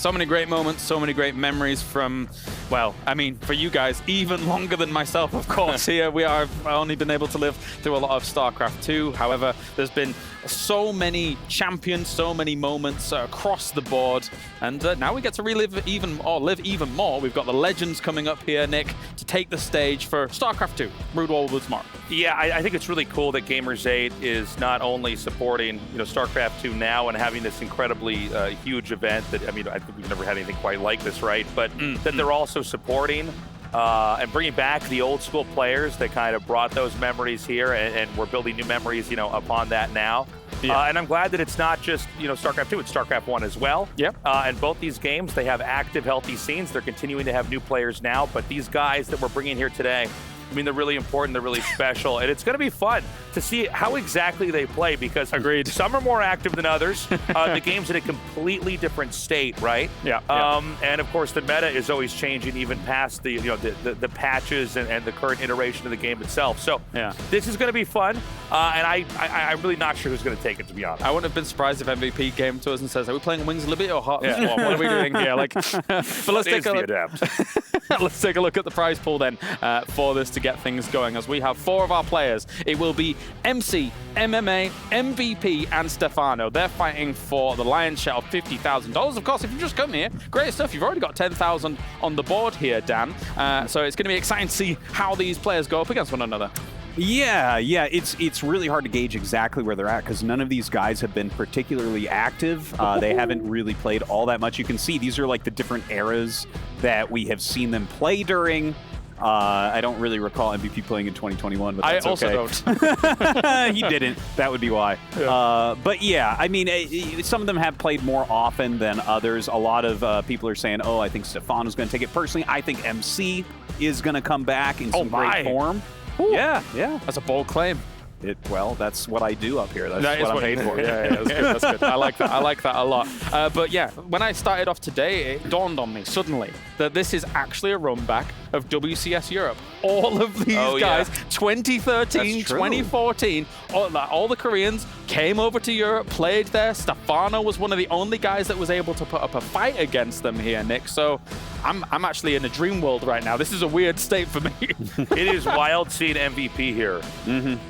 So many great moments, so many great memories from, well, I mean, for you guys, even longer than myself, of course. Here we are, I've only been able to live through a lot of StarCraft 2. However, there's been so many champions, so many moments across the board, and now we get to relive live even more. We've got the Legends coming up here, Nick, to take the stage for StarCraft 2, Brood War tomorrow. Yeah, I think it's really cool that Gamers8 is not only supporting StarCraft 2 now and having this incredibly huge event that, I mean, I think we've never had anything quite like this, right? But that they're also supporting and bringing back the old school players that kind of brought those memories here, and we're building new memories, upon that now. Yeah. And I'm glad that it's not just, StarCraft 2, it's StarCraft 1 as well. Yep. And both these games, they have active, healthy scenes. They're continuing to have new players now, but these guys that we're bringing here today, I mean, they're really important, they're really special, and it's going to be fun to see how exactly they play, because agreed, some are more active than others. The game's in a completely different state, right? Yeah. And of course, the meta is always changing, even past the the patches and the current iteration of the game itself. So yeah, this is going to be fun, and I'm really not sure who's going to take it, to be honest. I wouldn't have been surprised if MVP came to us and says, "Are we playing Wings of Liberty or Heart of the Swarm? What are we doing here?" Like, but let's take a look. Let's take a look at the prize pool then for this to get things going, as we have 4 of our players. It will be MC, MMA, MVP, and Stefano. They're fighting for the lion's share of $50,000. Of course, if you just come here, great stuff. You've already got 10,000 on the board here, Dan. So it's going to be exciting to see how these players go up against one another. Yeah, it's really hard to gauge exactly where they're at, because none of these guys have been particularly active. They haven't really played all that much. You can see these are like the different eras that we have seen them play during. I don't really recall MVP playing in 2021, but that's okay. I also don't. He didn't. That would be why. Yeah. But yeah, I mean, some of them have played more often than others. A lot of people are saying, oh, I think Stefano's going to take it. Personally, I think MC is going to come back in some great form. Ooh. Yeah. That's a bold claim. Well, that's what I do up here. That's what I'm paid for. Yeah, that's good. That's good. I like that. I like that a lot. But yeah, when I started off today, it dawned on me suddenly that this is actually a run back of WCS Europe. All of these guys, 2013, 2014, all the Koreans came over to Europe, played there. Stefano was one of the only guys that was able to put up a fight against them here, Nick. So I'm actually in a dream world right now. This is a weird state for me. It is wild seeing MVP here.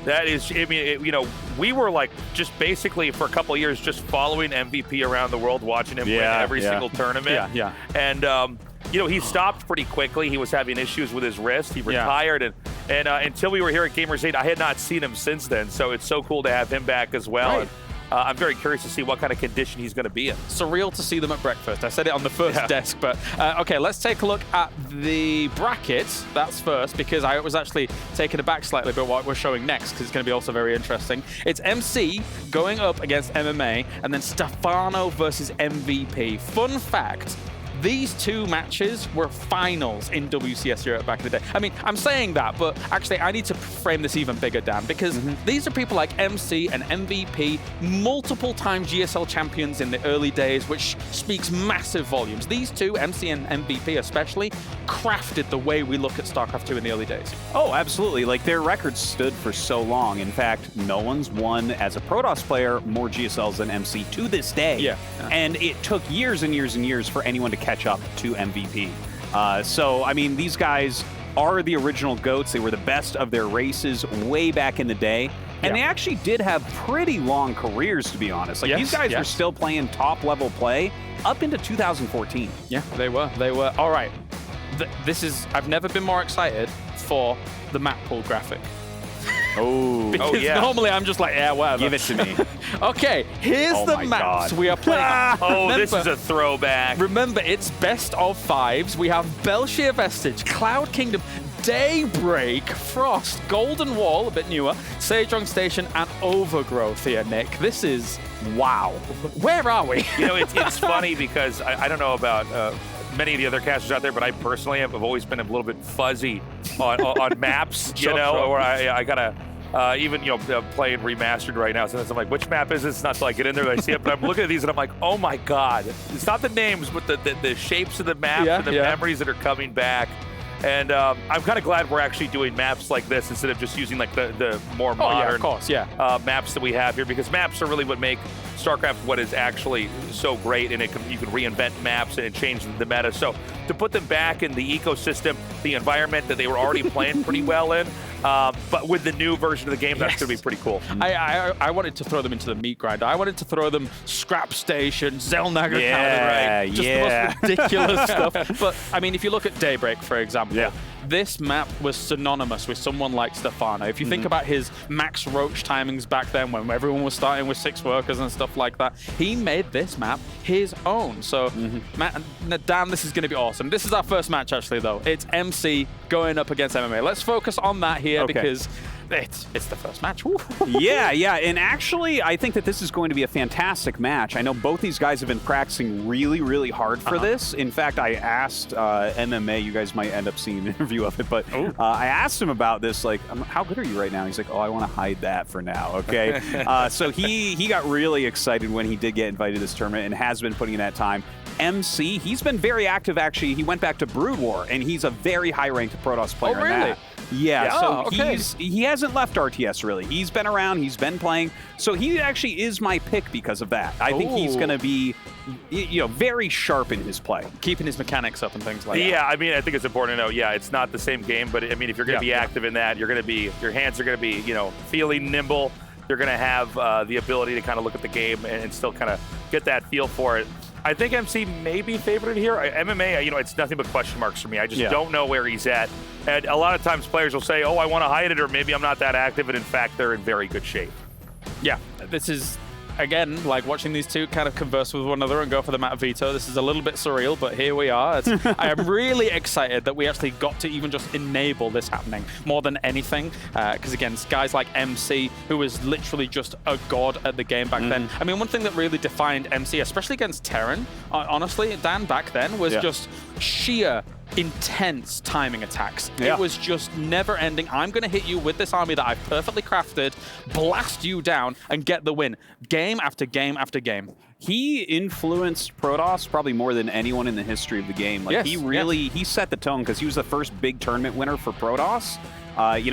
That is, I mean, we were like just basically for a couple of years just following MVP around the world, watching him win every single tournament. Yeah. And he stopped pretty quickly. He was having issues with his wrist. He retired, and until we were here at Gamers8, I had not seen him since then. So it's so cool to have him back as well. Right. And, I'm very curious to see what kind of condition he's going to be in. Surreal to see them at breakfast. I said it on the first desk, but okay, let's take a look at the brackets. That's first, because I was actually taken aback slightly by what we're showing next, because it's going to be also very interesting. It's MC going up against MMA, and then Stefano versus MVP. Fun fact, these 2 matches were finals in WCS Europe back in the day. I mean, I'm saying that, but actually I need to frame this even bigger, Dan, because these are people like MC and MVP, multiple-time GSL champions in the early days, which speaks massive volumes. These 2, MC and MVP especially, crafted the way we look at StarCraft 2 in the early days. Oh, absolutely. Like, their records stood for so long. In fact, no one's won as a Protoss player more GSLs than MC to this day. Yeah. And it took years and years and years for anyone to catch up to MVP. So, I mean, these guys are the original GOATs. They were the best of their races way back in the day. And they actually did have pretty long careers, to be honest. Like, these guys were still playing top-level play up into 2014. Yeah, they were. They were. All right. I've never been more excited for the map pool graphic. Because normally I'm just like, yeah, whatever. Give it to me. Okay, here's the maps we are playing. This is a throwback. Remember, it's best of 5s. We have Belshire Vestige, Cloud Kingdom, Daybreak, Frost, Golden Wall, a bit newer, Sejong Station, and Overgrowth here, Nick. This is, wow. Where are we? It's funny because I don't know about many of the other casters out there, but I personally have always been a little bit fuzzy on maps, or I gotta even playing remastered right now. Sometimes I'm like, which map is this? It's not until I get in there that I see it, but I'm looking at these and I'm like, oh my god, it's not the names, but the shapes of the map and the memories that are coming back. And I'm kind of glad we're actually doing maps like this instead of just using like the more modern maps that we have here, because maps are really what make StarCraft what is actually so great, and you can reinvent maps and change the meta. So to put them back in the ecosystem, the environment that they were already playing pretty well in, but with the new version of the game, that's going to be pretty cool. I wanted to throw them into the meat grinder. I wanted to throw them scrap station, Zelnaga just the most ridiculous stuff. But I mean, if you look at Daybreak, for example, this map was synonymous with someone like Stefano. If you think about his max roach timings back then, when everyone was starting with 6 workers and stuff like that, he made this map his own. So, Dan, this is going to be awesome. This is our first match, actually, though. It's MC going up against MMA. Let's focus on that here because it's the first match. yeah, and actually, I think that this is going to be a fantastic match. I know both these guys have been practicing really, really hard for this. In fact, I asked MMA, you guys might end up seeing an interview of it, but I asked him about this, like, how good are you right now? He's like, oh, I want to hide that for now, okay? So he got really excited when he did get invited to this tournament and has been putting in that time. MC, he's been very active, actually. He went back to Brood War, and he's a very high-ranked Protoss player in that. Yeah, so he hasn't left RTS, really. He's been around, he's been playing, so he actually is my pick because of that. I think he's going to be, very sharp in his play. Keeping his mechanics up and things like that. Yeah, I mean, I think it's important to know, it's not the same game, but I mean, if you're going to be active in that, you're going to be, your hands are going to be, feeling nimble. You're going to have the ability to kind of look at the game and still kind of get that feel for it. I think MC may be favored here. MMA, it's nothing but question marks for me. I just don't know where he's at. And a lot of times players will say, oh, I want to hide it, or maybe I'm not that active, and in fact, they're in very good shape. Yeah, this is, again, like watching these two kind of converse with one another and go for the map veto. This is a little bit surreal, but here we are. I am really excited that we actually got to even just enable this happening more than anything. Because again, guys like MC, who was literally just a god at the game back then. I mean, one thing that really defined MC, especially against Terran, honestly, Dan, back then, was just sheer intense timing attacks. It was just never ending. I'm going to hit you with this army that I've perfectly crafted, blast you down, and get the win. Game after game after game. He influenced Protoss probably more than anyone in the history of the game. Like he really, he set the tone because he was the first big tournament winner for Protoss,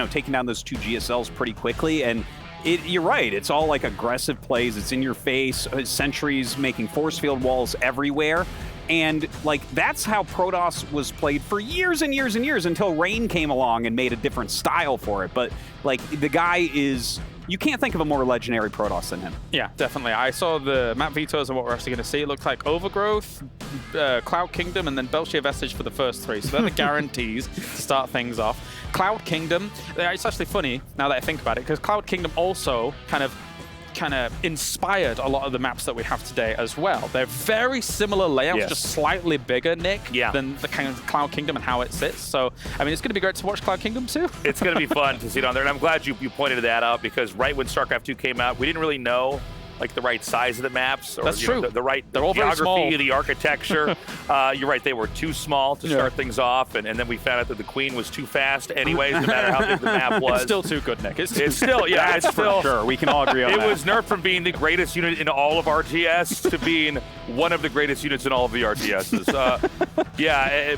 taking down those 2 GSLs pretty quickly. And you're right, it's all like aggressive plays. It's in your face, sentries making force field walls everywhere. And, like, that's how Protoss was played for years and years and years until Rain came along and made a different style for it. But, like, the guy is... You can't think of a more legendary Protoss than him. Yeah, definitely. I saw the map vetoes and what we're actually going to see. It looks like Overgrowth, Cloud Kingdom, and then Belshir Vestige for the first 3. So they're the guarantees to start things off. Cloud Kingdom, it's actually funny now that I think about it, because Cloud Kingdom also kind of inspired a lot of the maps that we have today as well. They're very similar layouts, just slightly bigger, Nick, than the kind of Cloud Kingdom and how it sits. So, I mean, it's going to be great to watch Cloud Kingdom too. It's going to be fun to see it on there, and I'm glad you pointed that out, because right when StarCraft 2 came out, we didn't really know like the right size of the maps, or that's true. The right geography, the architecture. You're right; they were too small to start things off, and then we found out that the Queen was too fast. Anyways, no matter how big the map was, it's still too good, Nick. It's still, it's still sure. We can all agree on that. It was nerfed from being the greatest unit in all of RTS to being one of the greatest units in all of the RTSs.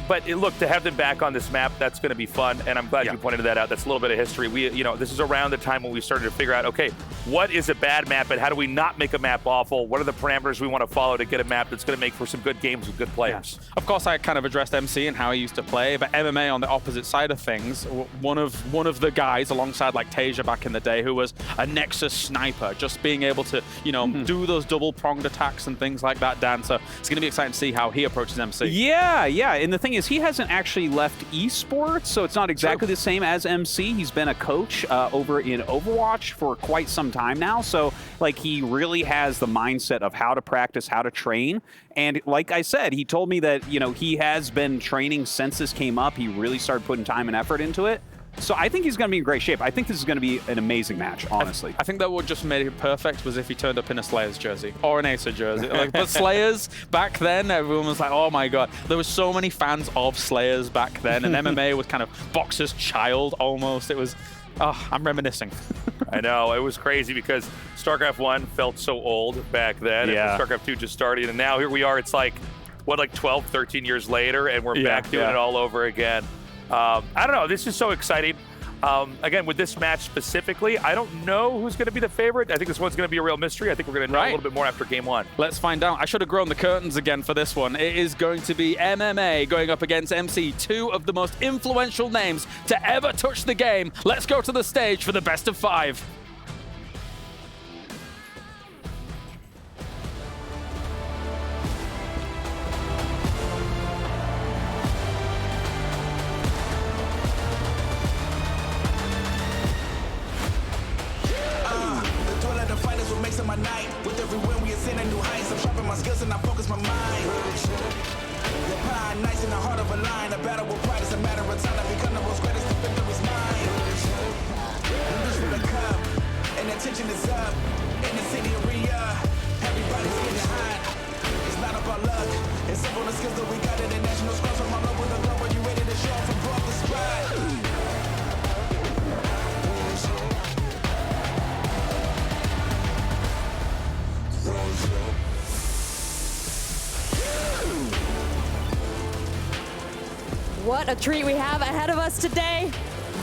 But look, to have them back on this map, that's going to be fun, and I'm glad you pointed that out. That's a little bit of history. We, this is around the time when we started to figure out, okay, what is a bad map, and how do we not make a map awful? What are the parameters we want to follow to get a map that's going to make for some good games with good players? Of course, I kind of addressed MC and how he used to play, but MMA on the opposite side of things, one of the guys alongside like Tasia back in the day, who was a Nexus sniper, just being able to, do those double-pronged attacks and things like that, Dan. So it's going to be exciting to see how he approaches MC. Yeah. And the thing is, he hasn't actually left esports, so it's not exactly the same as MC. He's been a coach over in Overwatch for quite some time now, so like he really has the mindset of how to practice, how to train. And like I said, he told me that, he has been training since this came up. He really started putting time and effort into it. So I think he's going to be in great shape. I think this is going to be an amazing match, honestly. I think that what just made it perfect was if he turned up in a Slayers jersey or an Acer jersey. But Slayers, back then, everyone was like, oh my God. There were so many fans of Slayers back then, and MMA was kind of Boxer's child almost. It was, I'm reminiscing. I know, it was crazy because StarCraft 1 felt so old back then, and StarCraft 2 just started, and now here we are, it's like, 12, 13 years later, and we're back doing it all over again. I don't know. This is so exciting. Again, with this match specifically, I don't know who's going to be the favorite. I think this one's going to be a real mystery. I think we're going to know a little bit more after game one. Let's find out. I should have grown the curtains again for this one. It is going to be MMA going up against MC, two of the most influential names to ever touch the game. Let's go to the stage for the best of 5. My night. With every win we ascend a new heights. I'm sharpening my skills and I focus my mind. The pie nice in the heart of a line. A battle with pride is a matter of time. I become the most greatest, the victory's mine. We reach for the cup, and attention is up. In the city area, everybody's getting hot. It's not about luck, it's simple the skills that we got in the national scores from all over the globe. Are you ready to show from off the spot? What a treat we have ahead of us today.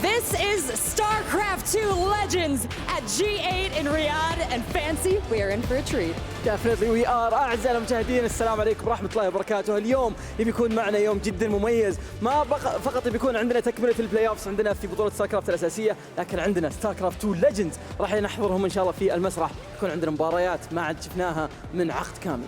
This is StarCraft 2 Legends at G8 in Riyadh, and Fancy, we are in for a treat. Definitely we are. أعزائي المشاهدين السلام عليكم ورحمة الله وبركاته. اليوم بيكون معنا يوم جدا مميز، ما فقط بيكون عندنا تكملة البلاي اوفس عندنا في بطولة ستاركرافت الأساسية، لكن عندنا ستاركرافت 2 ليجندز راح نحضرهم إن شاء الله في المسرح. بيكون عندنا مباريات ما عاد شفناها من عقد كامل.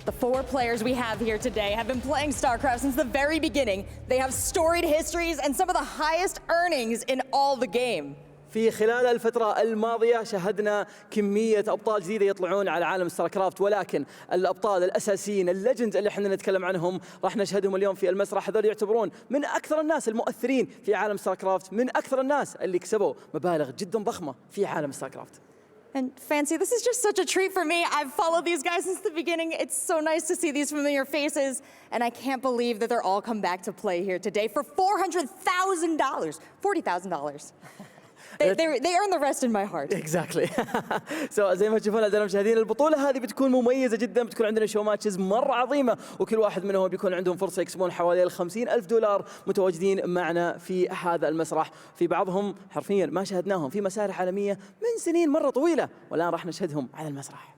The 4 players we have here today have been playing StarCraft since the very beginning. They have storied histories and some of the highest earnings in all the game. في خلال الفترة الماضية شاهدنا كمية أبطال جديدة يطلعون على عالم ستاركرافت، ولكن الأبطال الأساسيين الليجندز اللي احنا نتكلم عنهم راح نشهدهم اليوم في المسرح. هذول يعتبرون من أكثر الناس المؤثرين في عالم ستاركرافت، من أكثر الناس اللي كسبوا مبالغ جدا ضخمة في عالم ستاركرافت. And Fancy, this is just such a treat for me. I've followed these guys since the beginning. It's so nice to see these familiar faces, and I can't believe that they're all come back to play here today for $400,000, $40,000. They earn the rest in my heart. Exactly. So زي ما تشوفون أعزائي المشاهدين البطولة هذه بتكون مميزة جدا، بتكون عندنا شو ماتشز مرة عظيمة، وكل واحد منهم بيكون عندهم فرصة يكسبون حوالي $50,000 متواجدين معنا في هذا المسرح. في بعضهم حرفيا ما شاهدناهم في مسارح عالمية من سنين مرة طويلة، والآن راح نشهدهم على المسرح.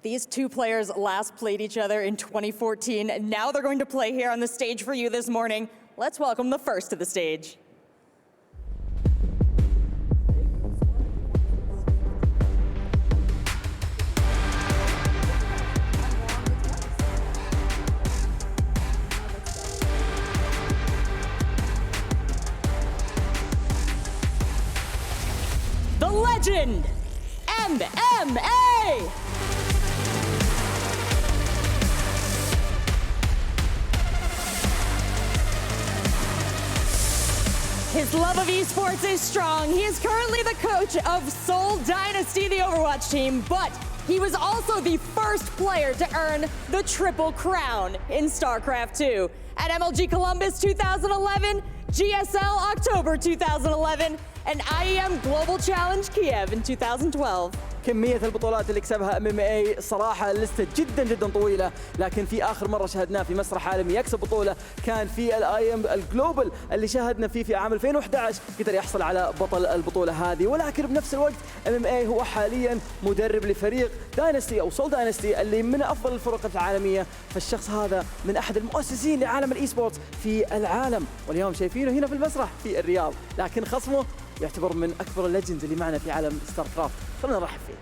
These 2 players last played each other in 2014, and now they're going to play here on the stage for you this morning. Let's welcome the first to the stage. The legend, MMA! His love of esports is strong. He is currently the coach of Seoul Dynasty, the Overwatch team, but he was also the first player to earn the Triple Crown in StarCraft 2 at MLG Columbus 2011, GSL October 2011, and IEM Global Challenge Kiev in 2012. كمية البطولات اللي كسبها MMA صراحة لستة جدا جدا طويلة، لكن في آخر مرة شاهدناه في مسرح عالمي يكسب بطولة كان في الIEM الجلوبال اللي شاهدنا فيه في عام 2011، قدر يحصل على بطل البطولة هذه. ولكن بنفس الوقت MMA هو حاليا مدرب لفريق داينستي أو سول داينستي اللي من أفضل الفرق العالمية، فالشخص هذا من أحد المؤسسين لعالم الإي سبورتس في العالم، واليوم شايفينه هنا في المسرح في الرياض، لكن خصمه يعتبر من أكبر الليجندز اللي معنا في عالم ستاركرافت. خلونا نرحب فيه.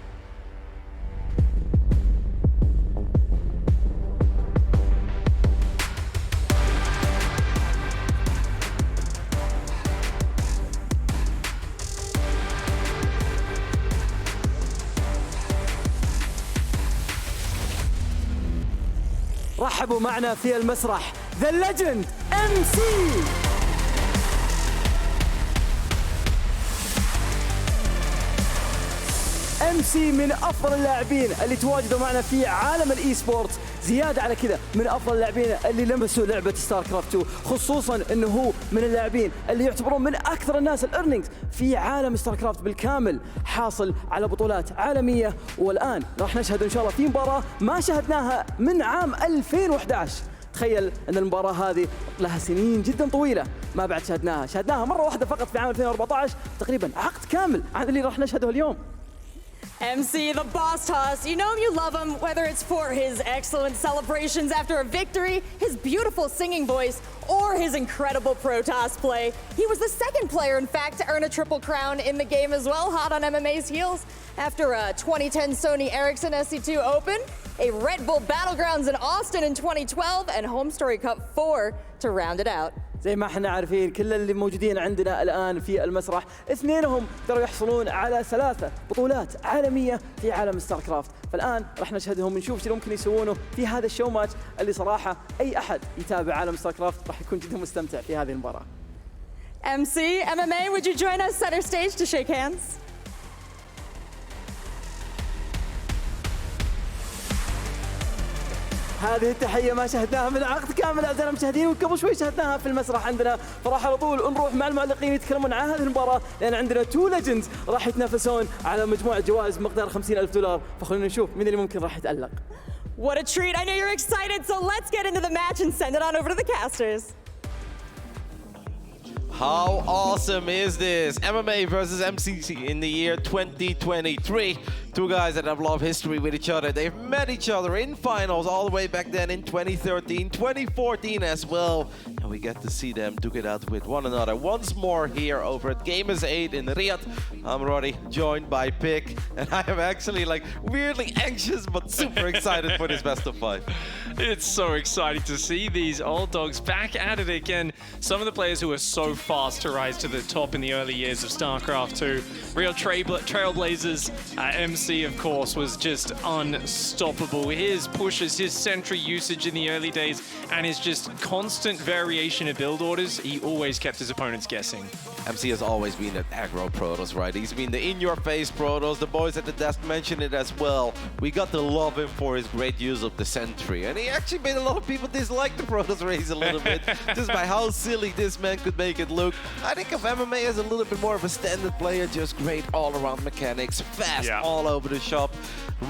رحبوا معنا في المسرح The Legend MC. MC من أفضل اللاعبين اللي تواجدوا معنا في عالم الإي سبورتس، زيادة على كذا من أفضل اللاعبين اللي لمسوا لعبة ستاركرافت 2، خصوصاً أنه هو من اللاعبين اللي يعتبرون من أكثر الناس الأرنينجز في عالم ستاركرافت بالكامل، حاصل على بطولات عالمية، والآن راح نشهد إن شاء الله في مباراة ما شاهدناها من عام 2011 تخيل أن المباراة هذه لها سنين جدا طويلة ما بعد شاهدناها مرة واحدة فقط في عام 2014 تقريبا عقد كامل عن اللي راح نشهده اليوم. MC, the boss toss, you know him, you love him, whether it's for his excellent celebrations after a victory, his beautiful singing voice, or his incredible pro toss play. He was the second player, in fact, to earn a triple crown in the game as well, hot on MMA's heels. After a 2010 Sony Ericsson SC2 Open, a Red Bull Battlegrounds in Austin in 2012, and Home Story Cup 4 to round it out. زي ما احنا عارفين كل اللي موجودين عندنا الآن في المسرح اثنينهم ترى يحصلون على 3 بطولات عالمية في عالم ستار كرافت، فالآن راح نشهدهم ونشوف شو ممكن يسوونه في هذا الشو ماتش اللي صراحة أي أحد يتابع عالم ستار كرافت راح يكون جدا مستمتع في هذه المباراة. MC, MMA, would you join us center stage to shake hands? هذه التحية ما شاهدناها من عقد كامل أعزائنا المشاهدين، وقبل شوي شاهدناها في المسرح عندنا، فراح على طول نروح مع المعلقين يتكلمون عن هذه المباراة لأن عندنا 2 ليجندز راح يتنافسون على مجموعة جوائز بمقدار $50,000، فخلونا نشوف مين اللي ممكن راح يتألق. What a treat, I know you're excited, so let's get into the match and send it on over to the casters. How awesome is this? MMA versus MCC in the year 2023. 2 guys that have a lot of history with each other. They've met each other in finals all the way back then in 2013, 2014 as well. And we get to see them duke it out with one another once more here over at Gamers8 in Riyadh. I'm Roddy, joined by Pick, and I am actually like weirdly anxious but super excited for this best of 5. It's so exciting to see these old dogs back at it again. Some of the players who were so fast to rise to the top in the early years of StarCraft 2. Real trailblazers. MC, of course, was just unstoppable. His pushes, his sentry usage in the early days, and his just constant variation of build orders, he always kept his opponents guessing. MC has always been an aggro Protoss, right? He's been the in-your-face Protoss. The boys at the desk mentioned it as well. We got to love him for his great use of the sentry. And he actually made a lot of people dislike the Protoss race a little bit, just by how silly this man could make it look. I think of MMA as a little bit more of a standard player, just great all-around mechanics, fast all over the shop.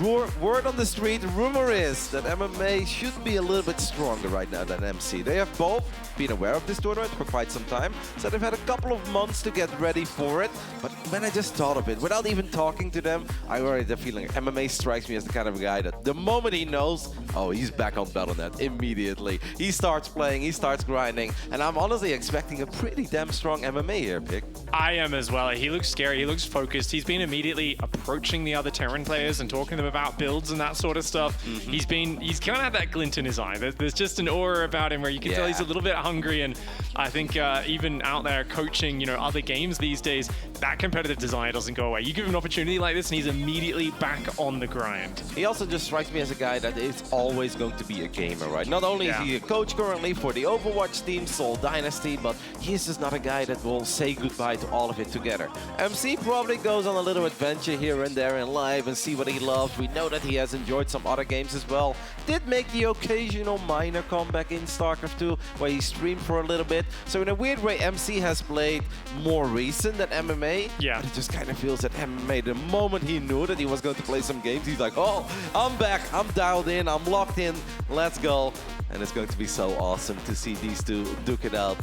Word on the street, rumor is that MMA should be a little bit stronger right now than MC. They have both been aware of this tournament for quite some time, so they've had a couple of months to get ready for it. But when I just thought of it, without even talking to them, I already had the feeling MMA strikes me as the kind of guy that the moment he knows, oh, he's back on Battle.net immediately. He starts playing, he starts grinding, and I'm honestly expecting a pretty damn strong MMA here, Pick. I am as well. He looks scary, he looks focused. He's been immediately approaching the other Terran players and talking to them about builds and that sort of stuff. He's kind of had that glint in his eye. There's just an aura about him where you can tell he's a little bit hungry, and I think even out there coaching, you know, other games these days, that competitive desire doesn't go away. You give him an opportunity like this and he's immediately back on the grind. He also just strikes me as a guy that is always going to be a gamer, right? Not only is he a coach currently for the Overwatch team, Seoul Dynasty, but he's just not a guy that will say goodbye to all of it together. MC probably goes on a little adventure here and there in live and see what he loves. We know that he has enjoyed some other games as well. Did make the occasional minor comeback in StarCraft 2 where he streamed for a little bit. So in a weird way, MC has played more recent than MMA. Yeah. But it just kind of feels that MMA, the moment he knew that he was going to play some games, he's like, oh, I'm back, I'm dialed in, I'm locked in, let's go. And it's going to be so awesome to see these two duke it out.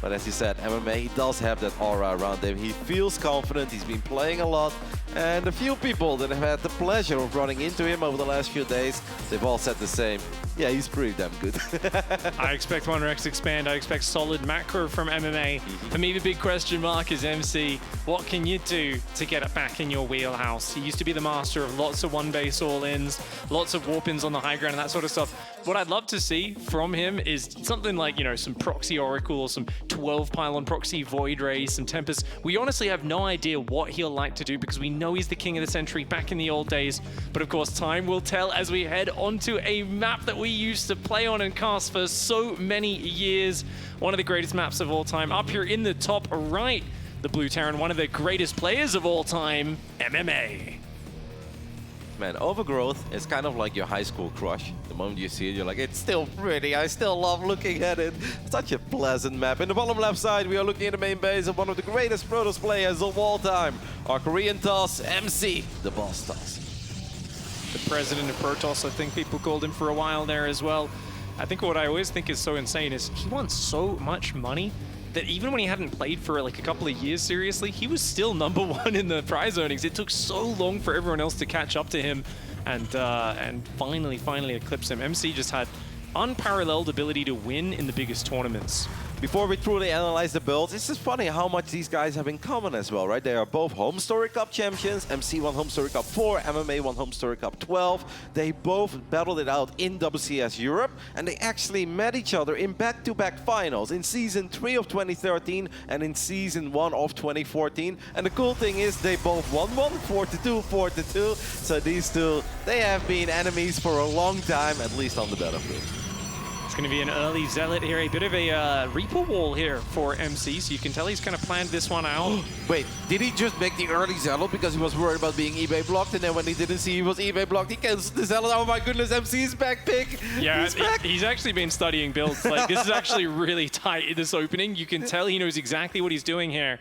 But as you said, MMA, he does have that aura around him. He feels confident, he's been playing a lot. And a few people that have had the pleasure of running into him over the last few days, they've all said the same. Yeah, he's pretty damn good. I expect 1Rex expand. I expect solid macro from MMA. For me, the big question mark is MC. What can you do to get it back in your wheelhouse? He used to be the master of lots of one-base all-ins, lots of warp-ins on the high ground and that sort of stuff. What I'd love to see from him is something like, you know, some Proxy Oracle or some 12 pylon Proxy Void Ray, some Tempest. We honestly have no idea what he'll like to do because we know he's the king of the century back in the old days. But of course, time will tell as we head onto a map that we used to play on and cast for so many years. One of the greatest maps of all time. Up here in the top right, the Blue Terran, one of the greatest players of all time, MMA. Man, Overgrowth is kind of like your high school crush. The moment you see it, you're like, it's still pretty. I still love looking at it. Such a pleasant map. In the bottom left side, we are looking at the main base of one of the greatest Protoss players of all time. Our Korean toss, MC, the boss toss. The president of Protoss, I think people called him for a while there as well. I think what I always think is so insane is he won so much money that even when he hadn't played for like a couple of years seriously, he was still #1 in the prize earnings. It took so long for everyone else to catch up to him and finally eclipse him. MC just had unparalleled ability to win in the biggest tournaments. Before we truly analyze the builds, it's just funny how much these guys have in common as well, right? They are both Home Story Cup champions. MC won Home Story Cup 4, MMA won Home Story Cup 12. They both battled it out in WCS Europe, and they actually met each other in back-to-back finals in Season 3 of 2013 and in Season 1 of 2014. And the cool thing is they both won 4-2, 4-2. So these two, they have been enemies for a long time, at least on the battlefield. It's going to be an early Zealot here, a bit of a Reaper wall here for MC, so you can tell he's kind of planned this one out. Wait, did he just make the early Zealot because he was worried about being eBay blocked, and then when he didn't see he was eBay blocked, he canceled the Zealot? Oh my goodness, MC is back, pig! Yeah, he's back. he's actually been studying builds. Like, this is actually really tight in this opening. You can tell he knows exactly what he's doing here.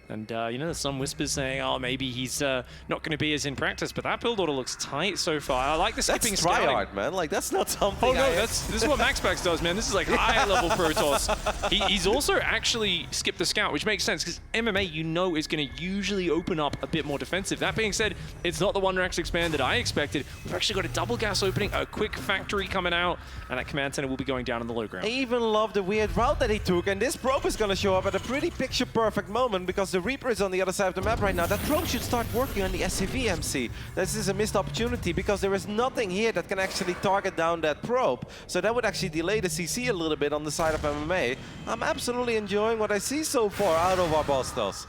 And, you know, there's some whispers saying, oh, maybe he's not going to be as in practice, but that build order looks tight so far. I like the skipping scouting. That's tryhard, man. Like, that's not something. Oh, no, this is what MaxPax does, man. This is like high-level Protoss. He's also actually skipped the scout, which makes sense, because MMA, you know, is going to usually open up a bit more defensive. That being said, it's not the Wonder-X expand that I expected. We've actually got a double gas opening, a quick factory coming out, and that command center will be going down in the low ground. I even love the weird route that he took, and this probe is going to show up at a pretty picture-perfect moment, because the Reaper is on the other side of the map right now. That probe should start working on the SCV MC. This is a missed opportunity because there is nothing here that can actually target down that probe. So that would actually delay the CC a little bit on the side of MMA. I'm absolutely enjoying what I see so far out of our Bastos.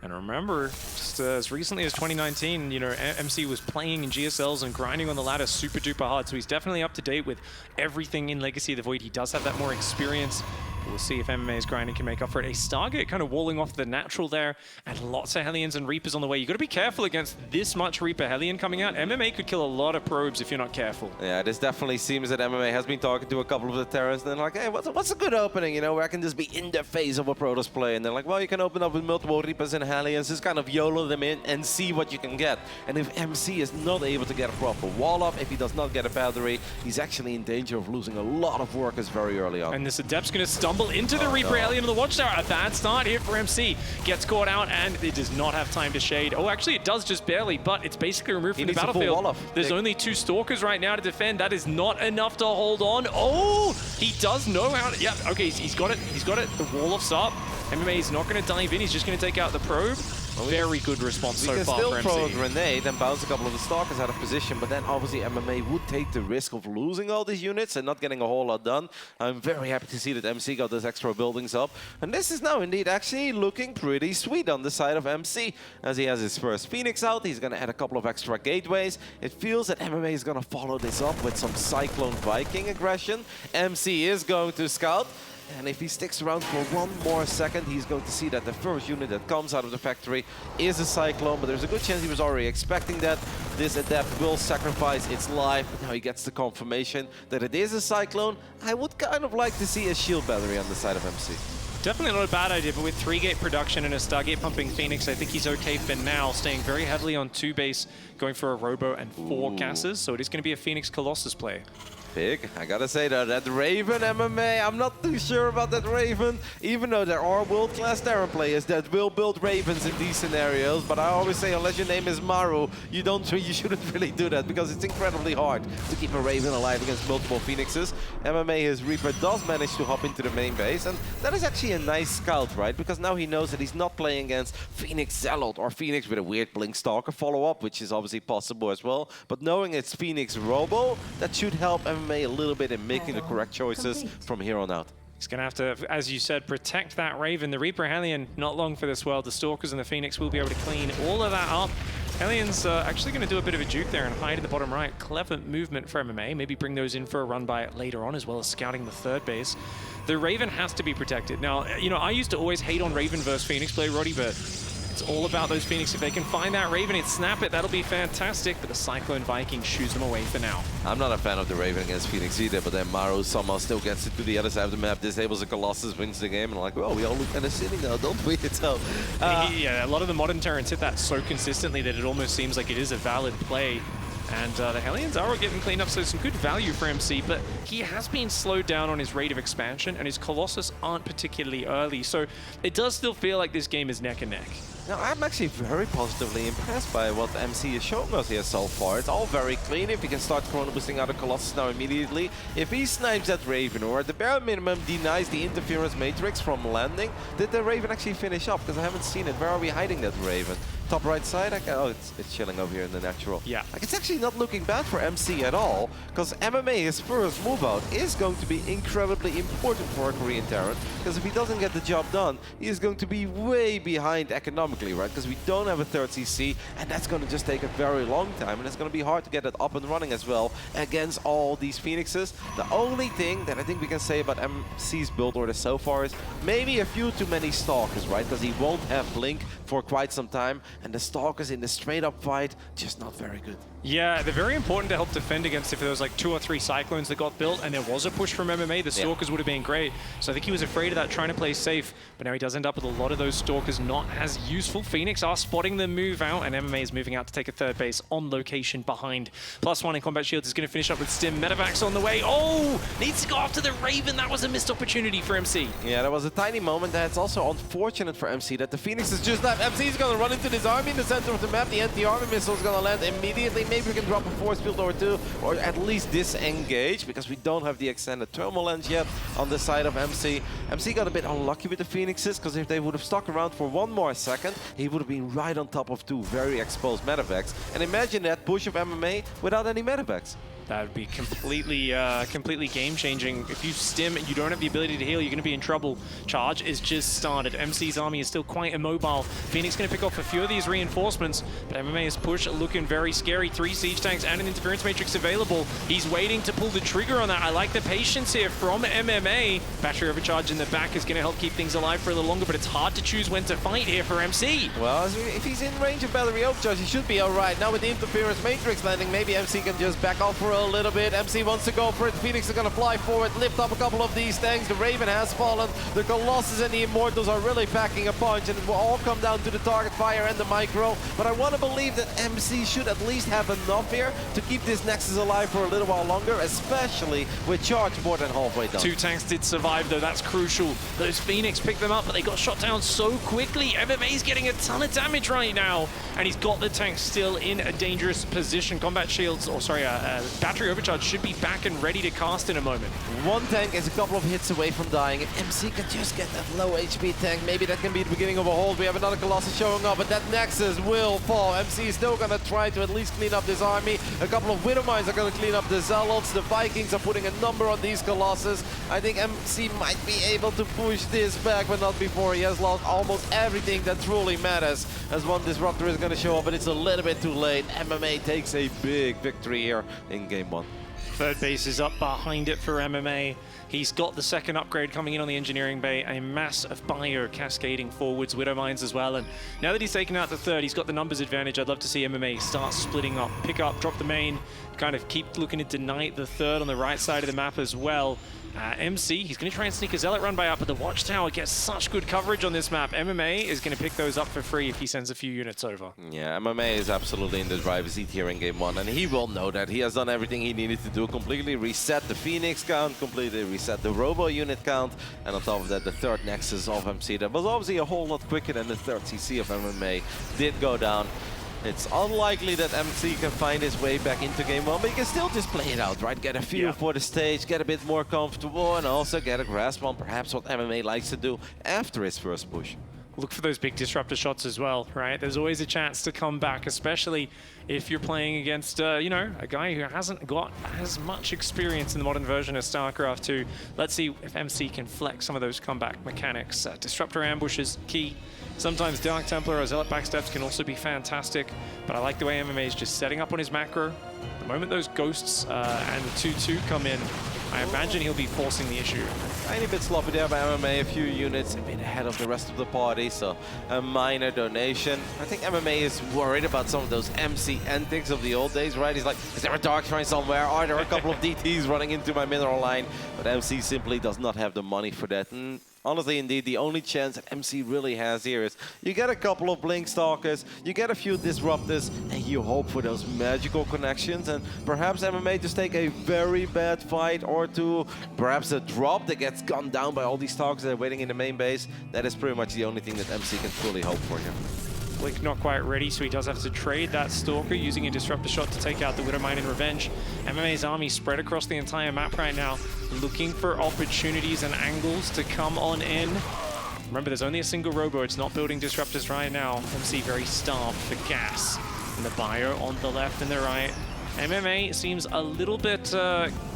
And remember, just as recently as 2019, you know, MC was playing in GSLs and grinding on the ladder super duper hard. So he's definitely up to date with everything in Legacy of the Void. He does have that more experience. We'll see if MMA's grinding can make up for it. A Stargate kind of walling off the natural there, and lots of Hellions and Reapers on the way. You got to be careful against this much Reaper Hellion coming out. MMA could kill a lot of probes if you're not careful. Yeah, this definitely seems that MMA has been talking to a couple of the Terrans, and they're like, hey, what's a good opening, you know, where I can just be in the face of a Protoss play? And they're like, well, you can open up with multiple Reapers and Hellions, just kind of YOLO them in and see what you can get. And if MC is not able to get a proper wall up, if he does not get a battery, he's actually in danger of losing a lot of workers very early on. And this Adept's going to stumble into the Reaper Alien of the Watchtower. A bad start here for MC. Gets caught out, and it does not have time to shade. Oh, actually, it does just barely, but it's basically removed from the battlefield. There's only 2 Stalkers right now to defend. That is not enough to hold on. Oh, he does know how to... Yeah, okay, he's got it. He's got it. The Wall-off's up. MMA is not going to dive in. He's just going to take out the probe. Very good response so far for MC. We can still throw a grenade and bounce a couple of the Stalkers out of position, but then obviously MMA would take the risk of losing all these units and not getting a whole lot done. I'm very happy to see that MC got those extra buildings up. And this is now indeed actually looking pretty sweet on the side of MC. As he has his first Phoenix out, he's going to add a couple of extra gateways. It feels that MMA is going to follow this up with some Cyclone Viking aggression. MC is going to scout. And if he sticks around for 1 more second, he's going to see that the first unit that comes out of the factory is a Cyclone, but there's a good chance he was already expecting that. This Adept will sacrifice its life, but now he gets the confirmation that it is a Cyclone. I would kind of like to see a shield battery on the side of MC. Definitely not a bad idea, but with 3-gate production and a Stargate pumping Phoenix, I think he's okay for now, staying very heavily on 2 base, going for a Robo and 4 gases, so it is going to be a Phoenix Colossus play. Big. I gotta say though, that Raven MMA, I'm not too sure about that Raven, even though there are world-class Terran players that will build Ravens in these scenarios, but I always say unless your name is Maru, you shouldn't really do that because it's incredibly hard to keep a Raven alive against multiple Phoenixes. MMA, his Reaper does manage to hop into the main base, and that is actually a nice scout, right? Because now he knows that he's not playing against Phoenix Zealot or Phoenix with a weird Blink Stalker follow-up, which is obviously possible as well, but knowing it's Phoenix Robo, that should help MMA a little bit in making the correct choices from here on out. He's going to have to, as you said, protect that Raven. The Reaper Hellion, not long for this world. The Stalkers and the Phoenix will be able to clean all of that up. Hellion's actually going to do a bit of a juke there and hide in the bottom right. Clever movement for MMA. Maybe bring those in for a run by later on, as well as scouting the 3rd base. The Raven has to be protected. Now, you know, I used to always hate on Raven versus Phoenix play, Roddy, but it's all about those Phoenix. If they can find that Raven and snap it, that'll be fantastic. But the Cyclone Viking shoos them away for now. I'm not a fan of the Raven against Phoenix either, but then Maru somehow still gets it to the other side of the map, disables the Colossus, wins the game, and like, well, we all look kind of silly now, don't we? So, yeah, a lot of the modern Terrans hit that so consistently that it almost seems like it is a valid play. And the Hellions are getting cleaned up, so some good value for MC, but he has been slowed down on his rate of expansion, and his Colossus aren't particularly early, so it does still feel like this game is neck and neck. Now, I'm actually very positively impressed by what MC is showing us here so far. It's all very clean. If he can start chrono boosting out of Colossus now immediately, if he snipes that Raven, or at the bare minimum denies the interference matrix from landing, did the Raven actually finish up? Because I haven't seen it. Where are we hiding that Raven? Top right side? Oh, it's chilling over here in the natural. Yeah. Like, it's actually not looking bad for MC at all, because MMA, his first move out, is going to be incredibly important for a Korean Terran, because if he doesn't get the job done, he is going to be way behind economically, right? Because we don't have a third CC, and that's going to just take a very long time, and it's going to be hard to get it up and running as well against all these Phoenixes. The only thing that I think we can say about MC's build order so far is maybe a few too many Stalkers, right? Because he won't have Blink for quite some time, and the Stalkers in the straight-up fight, just not very good. Yeah, they're very important to help defend against if there was like 2 or 3 Cyclones that got built and there was a push from MMA, the Stalkers would have been great. So I think he was afraid of that, trying to play safe, but now he does end up with a lot of those Stalkers not as useful. Phoenix are spotting them move out, and MMA is moving out to take a third base on location behind. +1 in combat shields is going to finish up with Stim. Medivacs on the way. Oh, needs to go after the Raven. That was a missed opportunity for MC. Yeah, that was a tiny moment. That's also unfortunate for MC that the Phoenix is just left. MC is going to run into this army in the center of the map. The anti-army missile is going to land immediately. Maybe we can drop a force field or two, or at least disengage, because we don't have the extended thermal lens yet on the side of MC. MC got a bit unlucky with the Phoenixes, because if they would have stuck around for 1 more second, he would have been right on top of 2 very exposed medevacs. And imagine that push of MMA without any medevacs. That would be completely game-changing. If you stim and you don't have the ability to heal, you're going to be in trouble. Charge is just started. MC's army is still quite immobile. Phoenix going to pick off a few of these reinforcements, but MMA's push looking very scary. 3 siege tanks and an interference matrix available. He's waiting to pull the trigger on that. I like the patience here from MMA. Battery overcharge in the back is going to help keep things alive for a little longer, but it's hard to choose when to fight here for MC. Well, if he's in range of battery overcharge, he should be all right. Now with the interference matrix landing, maybe MC can just back off for a little bit. MC wants to go for it. Phoenix is going to fly forward, lift up a couple of these tanks. The Raven has fallen. The Colossus and the Immortals are really packing a punch, and it will all come down to the target fire and the micro. But I want to believe that MC should at least have enough here to keep this Nexus alive for a little while longer, especially with charge more than halfway done. 2 tanks did survive, though. That's crucial. Those Phoenix picked them up, but they got shot down so quickly. MMA's getting a ton of damage right now, and he's got the tank still in a dangerous position. Combat shields, or sorry, battery overcharge should be back and ready to cast in a moment. 1 tank is a couple of hits away from dying. If MC can just get that low HP tank, maybe that can be the beginning of a hold. We have another Colossus showing up, but that Nexus will fall. MC is still going to try to at least clean up this army. A couple of Widowmines are going to clean up the Zealots. The Vikings are putting a number on these Colossus. I think MC might be able to push this back, but not before he has lost almost everything that truly matters, as 1 Disruptor is going to show up, but it's a little bit too late. MMA takes a big victory here in Game 1. Third base is up behind it for MMA. He's got the 2nd upgrade coming in on the engineering bay, a mass of bio cascading forwards, Widow Mines as well. And now that he's taken out the 3rd, he's got the numbers advantage. I'd love to see MMA start splitting up, pick up, drop the main, kind of keep looking to deny the 3rd on the right side of the map as well. MC, he's going to try and sneak a Zealot run by up, but the Watchtower gets such good coverage on this map. MMA is going to pick those up for free if he sends a few units over. Yeah, MMA is absolutely in the driver's seat here in Game 1, and he will know that. He has done everything he needed to do, completely reset the Phoenix count, completely reset the Robo unit count, and on top of that, the 3rd Nexus of MC that was obviously a whole lot quicker than the 3rd CC of MMA did go down. It's unlikely that MC can find his way back into Game 1, but he can still just play it out, right? Get a feel for the stage, get a bit more comfortable, and also get a grasp on perhaps what MMA likes to do after his first push. Look for those big disruptor shots as well, right? There's always a chance to come back, especially if you're playing against, you know, a guy who hasn't got as much experience in the modern version of StarCraft 2. Let's see if MC can flex some of those comeback mechanics. Disruptor ambush is key. Sometimes Dark Templar or Zealot backsteps can also be fantastic, but I like the way MMA is just setting up on his macro. The moment those ghosts and the 2-2 come in, I imagine he'll be forcing the issue. Tiny bit sloppy there by MMA, a few units a bit ahead of the rest of the party, so a minor donation. I think MMA is worried about some of those MC antics of the old days, right? He's like, is there a Dark Shrine somewhere? Are there a couple of DTs running into my mineral line? But MC simply does not have the money for that. And honestly, indeed, the only chance that MC really has here is you get a couple of Blink Stalkers, you get a few Disruptors, and you hope for those magical connections, and perhaps MMA just take a very bad fight or two, perhaps a drop that gets gunned down by all these Stalkers that are waiting in the main base. That is pretty much the only thing that MC can fully hope for here. Blink not quite ready, so he does have to trade that Stalker using a Disruptor shot to take out the Widowmine in revenge. MMA's army spread across the entire map right now, looking for opportunities and angles to come on in. Remember, there's only a single robo. It's not building Disruptors right now. MC very starved for gas. And the bio on the left and the right. MMA seems a little bit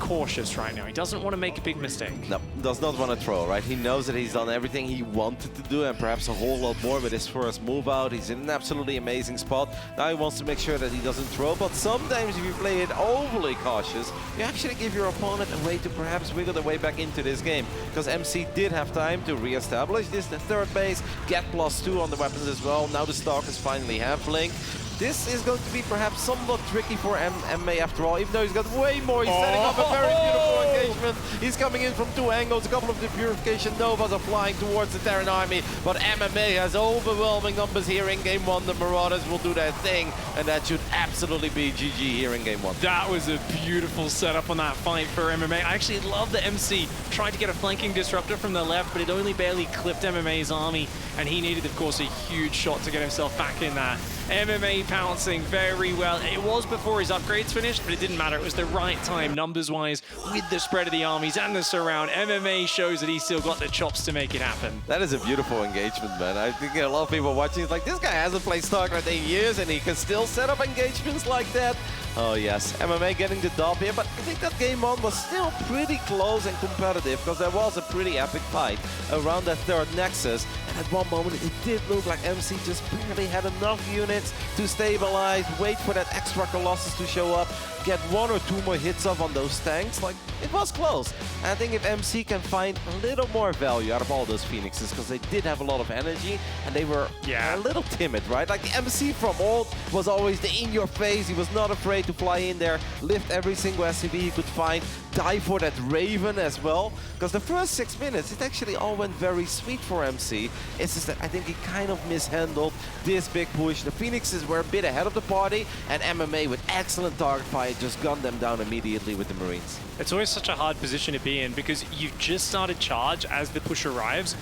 cautious right now. He doesn't want to make a big mistake. No, does not want to throw, right? He knows that he's done everything he wanted to do and perhaps a whole lot more with his first move out. He's in an absolutely amazing spot. Now he wants to make sure that he doesn't throw, but sometimes if you play it overly cautious, you actually give your opponent a way to perhaps wiggle their way back into this game. Because MC did have time to re-establish this, the third base, get +2 on the weapons as well. Now the Stalkers finally have Blink. This is going to be perhaps somewhat tricky for MMA after all, even though he's got way more. He's setting up a very beautiful engagement. He's coming in from 2 angles. A couple of the Purification Novas are flying towards the Terran army, but MMA has overwhelming numbers here in Game 1. The Marauders will do their thing, and that should absolutely be GG here in Game 1. That was a beautiful setup on that fight for MMA. I actually love that MC tried to get a flanking Disruptor from the left, but it only barely clipped MMA's army, and he needed, of course, a huge shot to get himself back in there. MMA pouncing very well. It was before his upgrades finished, but it didn't matter. It was the right time, numbers-wise, with the spread of the armies and the surround. MMA shows that he's still got the chops to make it happen. That is a beautiful engagement, man. I think a lot of people watching is like, this guy hasn't played StarCraft in years, and he can still set up engagements like that. Oh yes, MMA getting the dub here, but I think that Game 1 was still pretty close and competitive, because there was a pretty epic fight around that third Nexus, and at one moment it did look like MC just barely had enough units to stabilize, wait for that extra Colossus to show up, get 1 or 2 more hits off on those tanks. Like, it was close. And I think if MC can find a little more value out of all those Phoenixes, because they did have a lot of energy, and they were a little timid, right? Like, the MC from old was always the in-your-face. He was not afraid to fly in there, lift every single SCV he could find, die for that Raven as well. Because the first 6 minutes, it actually all went very sweet for MC. It's just that I think he kind of mishandled this big push. The Phoenixes were a bit ahead of the party, and MMA with excellent target fire just gunned them down immediately with the Marines. It's always such a hard position to be in, because you've just started charge as the push arrives.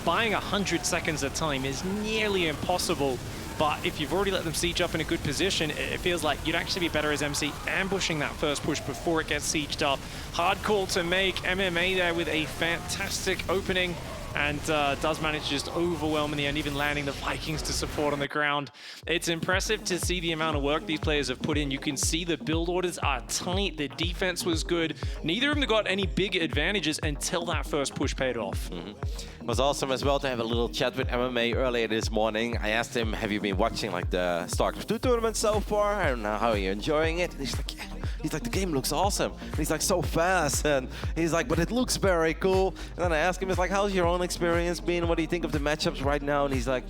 Buying 100 seconds of time is nearly impossible. But if you've already let them siege up in a good position, it feels like you'd actually be better as MC ambushing that first push before it gets sieged up. Hard call to make. MMA there with a fantastic opening, and does manage to just overwhelm in the end, even landing the Vikings to support on the ground. It's impressive to see the amount of work these players have put in. You can see the build orders are tight, the defense was good. Neither of them got any big advantages until that first push paid off. It was awesome as well to have a little chat with MMA earlier this morning. I asked him, have you been watching like the StarCraft 2 tournament so far? I don't know, how are you enjoying it? And he's like, yeah. He's like, the game looks awesome. And he's like, so fast. And he's like, but it looks very cool. And then I asked him, it's like, how's your own experience been? What do you think of the matchups right now? And he's like,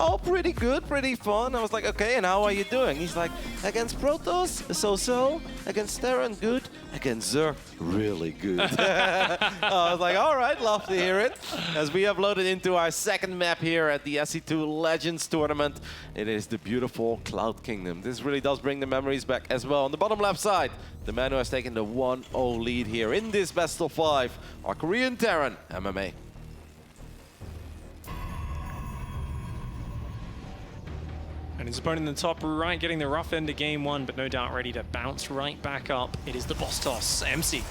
oh, pretty good, pretty fun. I was like, okay, and how are you doing? He's like, against Protoss, so-so. Against Terran, good. Against Xur, really good. I was like, all right, love to hear it. As we have loaded into our second map here at the SC2 Legends tournament, it is the beautiful Cloud Kingdom. This really does bring the memories back as well. On the bottom left side, the man who has taken the 1-0 lead here in this best of 5, our Korean Terran, MMA. And his opponent in the top right getting the rough end of Game 1, but no doubt ready to bounce right back up. It is the boss toss, MC.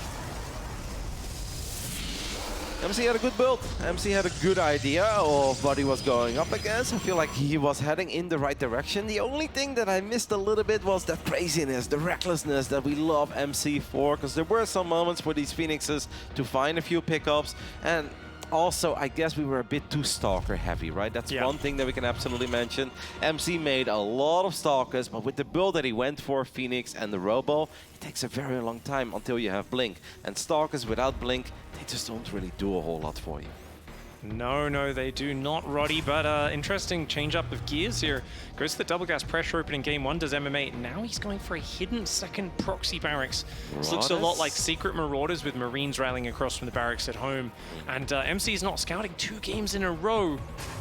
MC had a good build. MC had a good idea of what he was going up against. I feel like he was heading in the right direction. The only thing that I missed a little bit was that craziness, the recklessness that we love MC for, because there were some moments for these Phoenixes to find a few pickups, and also, I guess we were a bit too Stalker heavy, right? That's one thing that we can absolutely mention. MC made a lot of Stalkers, but with the build that he went for, Phoenix and the Robo, it takes a very long time until you have Blink. And Stalkers without Blink, they just don't really do a whole lot for you. No, they do not, Roddy, but interesting change up of gears here. Goes to the double gas pressure opening game 1, does MMA. Now he's going for a hidden second proxy barracks. This looks a lot like secret marauders with Marines railing across from the barracks at home. And MC's not scouting 2 games in a row.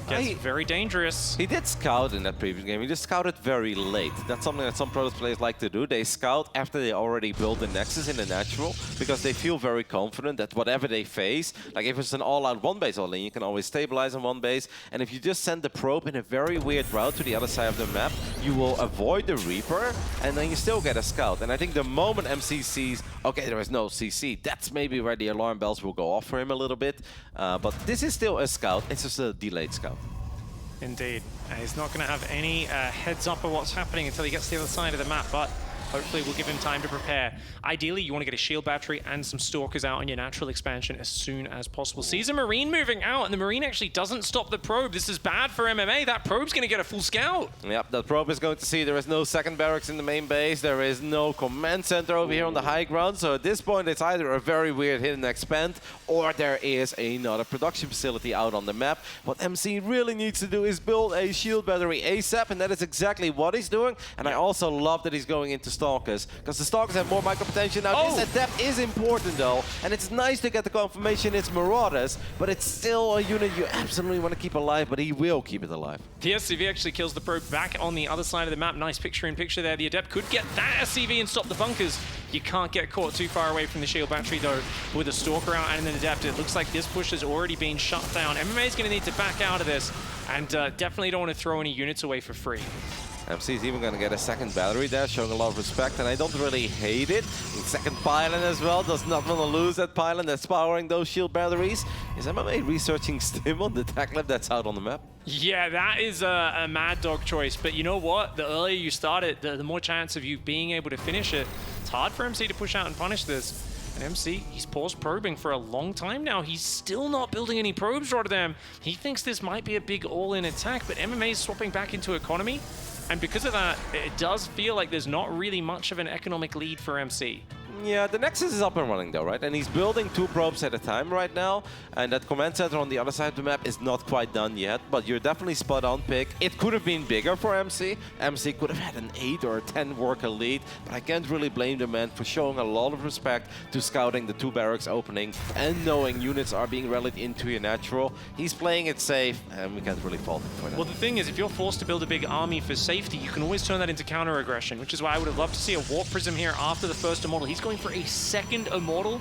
Gets very dangerous. He did scout in that previous game. He just scouted very late. That's something that some Protoss players like to do. They scout after they already build the Nexus in the natural because they feel very confident that whatever they face, like if it's an all-out one base all-in, you can always stabilize on one base. And if you just send the probe in a very weird route to the other side of the map, you will avoid the Reaper and then you still get a scout. And I think the moment MC sees, okay, there is no CC, that's maybe where the alarm bells will go off for him a little bit. But this is still a scout. It's just a delayed scout. Indeed. He's not going to have any heads up of what's happening until he gets to the other side of the map, but hopefully we'll give him time to prepare. Ideally, you want to get a shield battery and some stalkers out on your natural expansion as soon as possible. Sees a Marine moving out, and the Marine actually doesn't stop the probe. This is bad for MMA. That probe's going to get a full scout. Yep, that probe is going to see there is no second barracks in the main base. There is no command center over here on the high ground. So at this point, it's either a very weird hidden expand or there is another production facility out on the map. What MC really needs to do is build a shield battery ASAP, and that is exactly what he's doing. And I also love that he's going into Stalkers, because the Stalkers have more micro potential now. This adept is important though, and it's nice to get the confirmation it's Marauders, but it's still a unit you absolutely want to keep alive, but he will keep it alive. The SCV actually kills the probe back on the other side of the map. Nice picture-in-picture there. The adept could get that SCV and stop the bunkers. You can't get caught too far away from the shield battery though. With a Stalker out and an adept, it looks like this push has already been shut down. MMA is going to need to back out of this, and definitely don't want to throw any units away for free. MC is even going to get a second battery there, showing a lot of respect, and I don't really hate it. Second pylon as well, does not want to lose that pylon that's powering those shield batteries. Is MMA researching Stim on the tech lab that's out on the map? Yeah, that is a mad dog choice, but you know what? The earlier you start it, the more chance of you being able to finish it. It's hard for MC to push out and punish this. And MC, he's paused probing for a long time now. He's still not building any probes, Rotterdam. He thinks this might be a big all-in attack, but MMA is swapping back into economy. And because of that, it does feel like there's not really much of an economic lead for MC. Yeah, the Nexus is up and running though, right? And he's building 2 probes at a time right now. And that command center on the other side of the map is not quite done yet, but you're definitely spot on pick. It could have been bigger for MC. MC could have had an 8 or a 10 worker lead, but I can't really blame the man for showing a lot of respect to scouting the 2 barracks opening and knowing units are being rallied into your natural. He's playing it safe, and we can't really fault him for that. Well, the thing is, if you're forced to build a big army for safety, you can always turn that into counter-aggression, which is why I would have loved to see a Warp Prism here after the first Immortal. He's going for a second Immortal,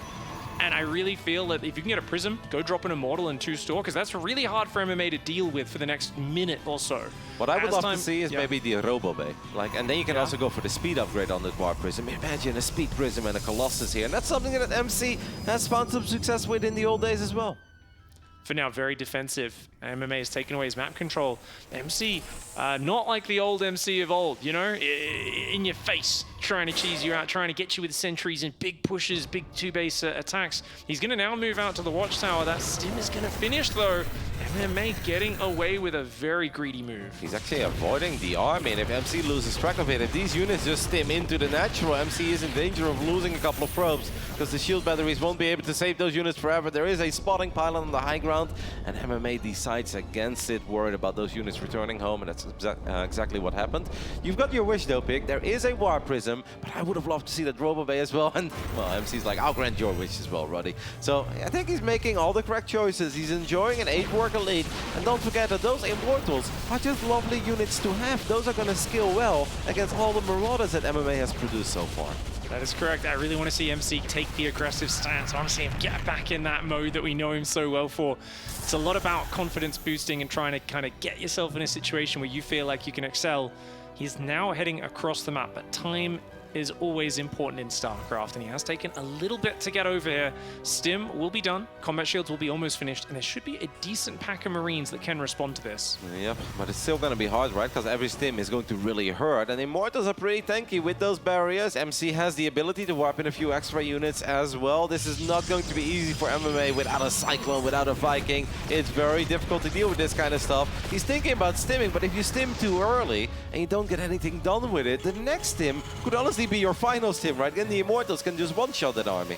and I really feel that if you can get a Prism, go drop an Immortal and 2 Stalkers. That's really hard for MMA to deal with for the next minute or so. What I would love to see is maybe the Robo Bay. And then you can also go for the speed upgrade on the Warp Prism. Imagine a Speed Prism and a Colossus here, and that's something that MC has found some success with in the old days as well. For now, very defensive. MMA has taken away his map control. MC, not like the old MC of old, you know? In your face, trying to cheese you out, trying to get you with sentries and big pushes, big 2-base attacks. He's going to now move out to the Watchtower. That Stim is going to finish, though. MMA getting away with a very greedy move. He's actually avoiding the army, and if MC loses track of it, if these units just stim into the natural, MC is in danger of losing a couple of probes, because the shield batteries won't be able to save those units forever. There is a spotting pylon on the high ground, and MMA decides against it, worried about those units returning home, and that's exactly what happened. You've got your wish though, Pick. There is a War Prism, but I would have loved to see that Robo Bay as well, and well, MC's like, I'll grant your wish as well, Roddy. So I think he's making all the correct choices. He's enjoying an 8-worker lead, and don't forget that those Immortals are just lovely units to have. Those are going to scale well against all the Marauders that MMA has produced so far. That is correct. I really want to see MC take the aggressive stance. I want to see him get back in that mode that we know him so well for. It's a lot about confidence boosting and trying to kind of get yourself in a situation where you feel like you can excel. He's now heading across the map, but time is always important in StarCraft, and he has taken a little bit to get over here. Stim will be done, combat shields will be almost finished, and there should be a decent pack of Marines that can respond to this. Yep, but it's still going to be hard, right? Because every Stim is going to really hurt, and Immortals are pretty tanky with those barriers. MC has the ability to warp in a few extra units as well. This is not going to be easy for MMA without a Cyclone, without a Viking. It's very difficult to deal with this kind of stuff. He's thinking about stimming, but if you stim too early and you don't get anything done with it, the next Stim could honestly be your final Stim, right? And the Immortals can just one-shot that army.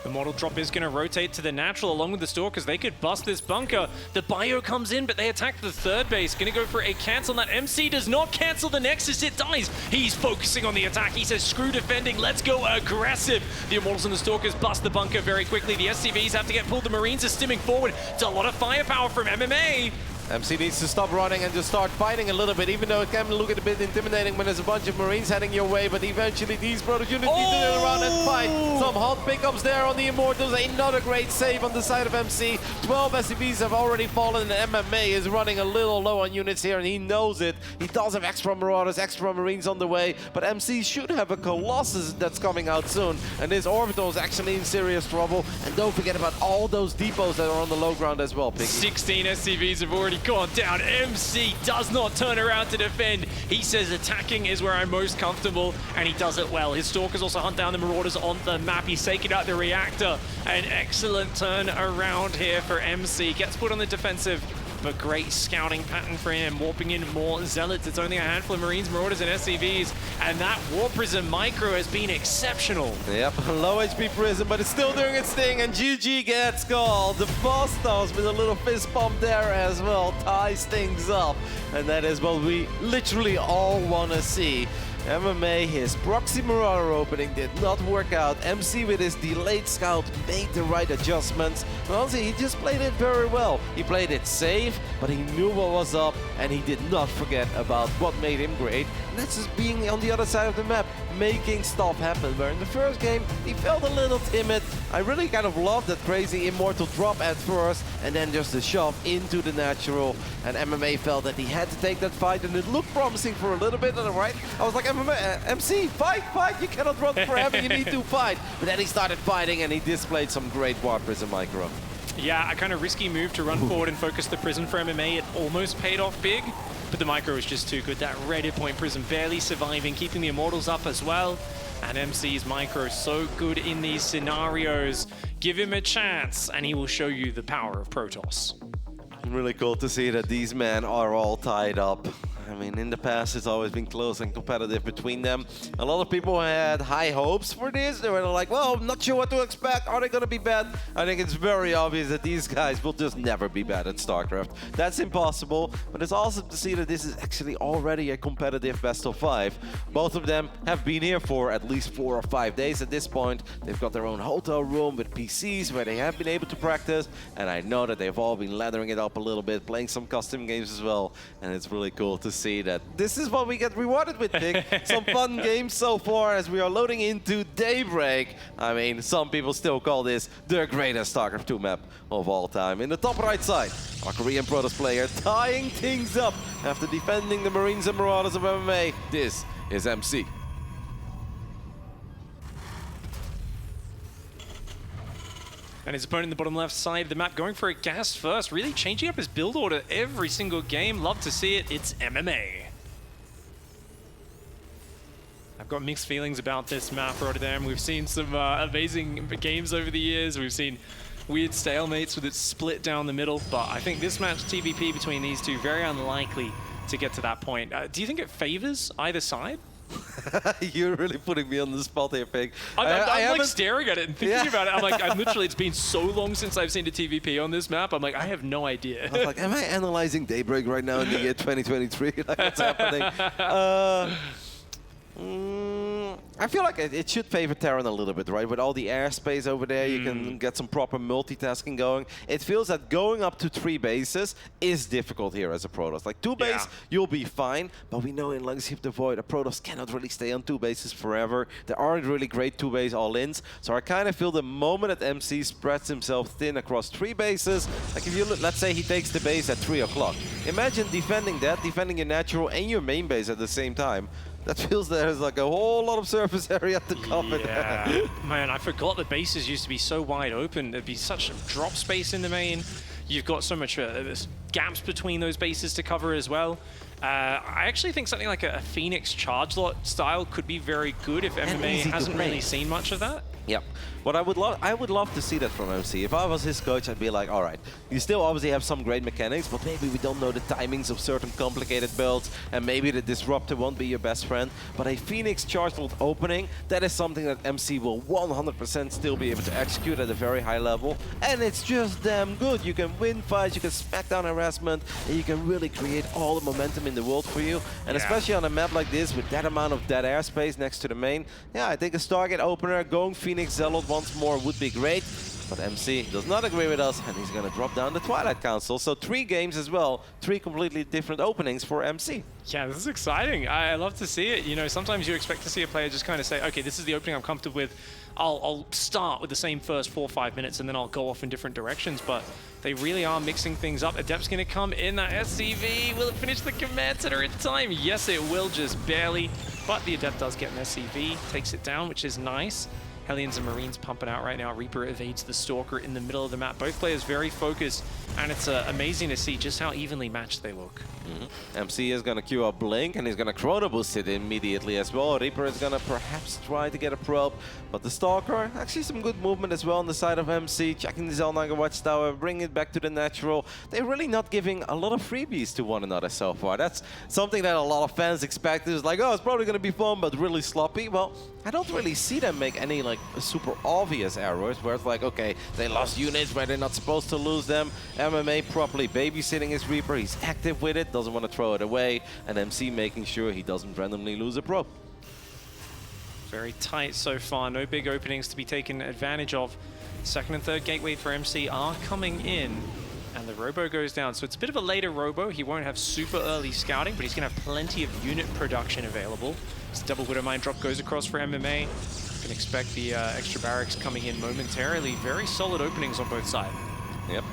The model drop is going to rotate to the natural along with the Stalkers. They could bust this bunker. The bio comes in, but they attack the third base. Going to go for a cancel. That MC does not cancel the Nexus. It dies. He's focusing on the attack. He says, screw defending. Let's go aggressive. The Immortals and the Stalkers bust the bunker very quickly. The SCVs have to get pulled. The Marines are stimming forward. It's a lot of firepower from MMA. MC needs to stop running and just start fighting a little bit, even though it can look a bit intimidating when there's a bunch of Marines heading your way, but eventually these Protoss units need to turn around and fight. Some hot pickups there on the Immortals, another great save on the side of MC. 12 SCVs have already fallen, and MMA is running a little low on units here, and he knows it. He does have extra Marauders, extra Marines on the way, but MC should have a Colossus that's coming out soon, and this Orbital is actually in serious trouble. And don't forget about all those depots that are on the low ground as well, Piggy. 16 SCVs have already gone down. MC does not turn around to defend. He says attacking is where I'm most comfortable, and he does it well. His Stalkers also hunt down the Marauders on the map. He's taking out the reactor. An excellent turn around here for MC. Gets put on the defensive, but great scouting pattern for him, warping in more Zealots. It's only a handful of Marines, Marauders, and SCVs, and that Warp Prism micro has been exceptional. Yep, low HP Prism, but it's still doing its thing, and GG gets called. The boss toss with a little fist bump there as well ties things up, and that is what we literally all want to see. MMA, his proxy Marauder opening did not work out. MC with his delayed scout made the right adjustments. But honestly, he just played it very well. He played it safe, but he knew what was up, and he did not forget about what made him great. And that's just being on the other side of the map, making stuff happen. Where in the first game, he felt a little timid. I really kind of loved that crazy Immortal drop at first, and then just the shove into the natural. And MMA felt that he had to take that fight, and it looked promising for a little bit on the right. I was like, MC, fight, you cannot run forever, you need to fight. But then he started fighting, and he displayed some great Warp Prism micro. Yeah, a kind of risky move to run forward and focus the Prism for MMA. It almost paid off big, but the micro was just too good. That red hit point Prism barely surviving, keeping the Immortals up as well. And MC's micro is so good in these scenarios. Give him a chance, and he will show you the power of Protoss. Really cool to see that these men are all tied up. I mean, in the past, it's always been close and competitive between them. A lot of people had high hopes for this. They were like, well, I'm not sure what to expect. Are they going to be bad? I think it's very obvious that these guys will just never be bad at StarCraft. That's impossible, but it's awesome to see that this is actually already a competitive best of 5. Both of them have been here for at least 4 or 5 days at this point. They've got their own hotel room with PCs where they have been able to practice, and I know that they've all been lathering it up a little bit, playing some custom games as well, and it's really cool to see that this is what we get rewarded with, Nick. Some fun games so far as we are loading into Daybreak. I mean, some people still call this the greatest StarCraft 2 map of all time. In the top right side, our Korean Protoss player tying things up after defending the Marines and Marauders of MMA. This is MC. And his opponent in the bottom left side of the map going for a gas first, really changing up his build order every single game. Love to see it. It's MMA. I've got mixed feelings about this map, Rotterdam. We've seen some amazing games over the years. We've seen weird stalemates with it split down the middle, but I think this match, TVP between these two, very unlikely to get to that point. Do you think it favors either side? You're really putting me on the spot here, Pig. I'm like staring at it and thinking about it. I'm like, literally, it's been so long since I've seen a TVP on this map. I'm like, I have no idea. I was like, am I analyzing Daybreak right now in the year 2023? Like, what's happening? I feel like it should favor Terran a little bit, right? With all the airspace over there, you can get some proper multitasking going. It feels that going up to 3 bases is difficult here as a Protoss. Like 2 base, you'll be fine, but we know in Legacy of the Void, a Protoss cannot really stay on 2 bases forever. There aren't really great 2 base all-ins, so I kind of feel the moment that MC spreads himself thin across 3 bases, like if you look, let's say he takes the base at 3 o'clock. Imagine defending that, defending your natural and your main base at the same time. That feels there's like a whole lot of surface area to cover. Yeah. Man, I forgot the bases used to be so wide open. There'd be such drop space in the main. You've got so much there's gaps between those bases to cover as well. I actually think something like a Phoenix charge lot style could be very good if MMA hasn't really seen much of that. Yep. What I would love to see that from MC. If I was his coach, I'd be like, all right, you still obviously have some great mechanics, but maybe we don't know the timings of certain complicated builds, and maybe the Disruptor won't be your best friend. But a Phoenix charged opening, that is something that MC will 100% still be able to execute at a very high level, and it's just damn good. You can win fights, you can smack down harassment, and you can really create all the momentum in the world for you. And especially on a map like this, with that amount of dead airspace next to the main, yeah, I think a Stargate opener going Phoenix Zealot once more would be great. But MC does not agree with us, and he's going to drop down the Twilight Council. So 3 games as well, 3 completely different openings for MC. Yeah, this is exciting. I love to see it. You know, sometimes you expect to see a player just kind of say, okay, this is the opening I'm comfortable with. I'll start with the same first 4 or 5 minutes, and then I'll go off in different directions. But they really are mixing things up. Adept's going to come in that SCV. Will it finish the command center in time? Yes, it will, just barely. But the Adept does get an SCV, takes it down, which is nice. Hellions and Marines pumping out right now. Reaper evades the Stalker in the middle of the map. Both players very focused, and it's amazing to see just how evenly matched they look. MC is going to queue up Blink, and he's going to Chrono Boost it immediately as well. Reaper is going to perhaps try to get a probe, but the Stalker, actually some good movement as well on the side of MC, checking the Zelnaga Watchtower, bringing it back to the natural. They're really not giving a lot of freebies to one another so far. That's something that a lot of fans expect. It's like, oh, it's probably going to be fun, but really sloppy. Well, I don't really see them make any like super obvious errors where it's like, okay, they lost units where they're not supposed to lose them. MMA properly babysitting his Reaper. He's active with it, doesn't want to throw it away, and MC making sure he doesn't randomly lose a probe. Very tight so far. No big openings to be taken advantage of. Second and third gateway for MC are coming in, and the Robo goes down. So it's a bit of a later Robo. He won't have super early scouting, but he's going to have plenty of unit production available. This double Widow Mine drop goes across for MMA. You can expect the extra barracks coming in momentarily. Very solid openings on both sides. Yep.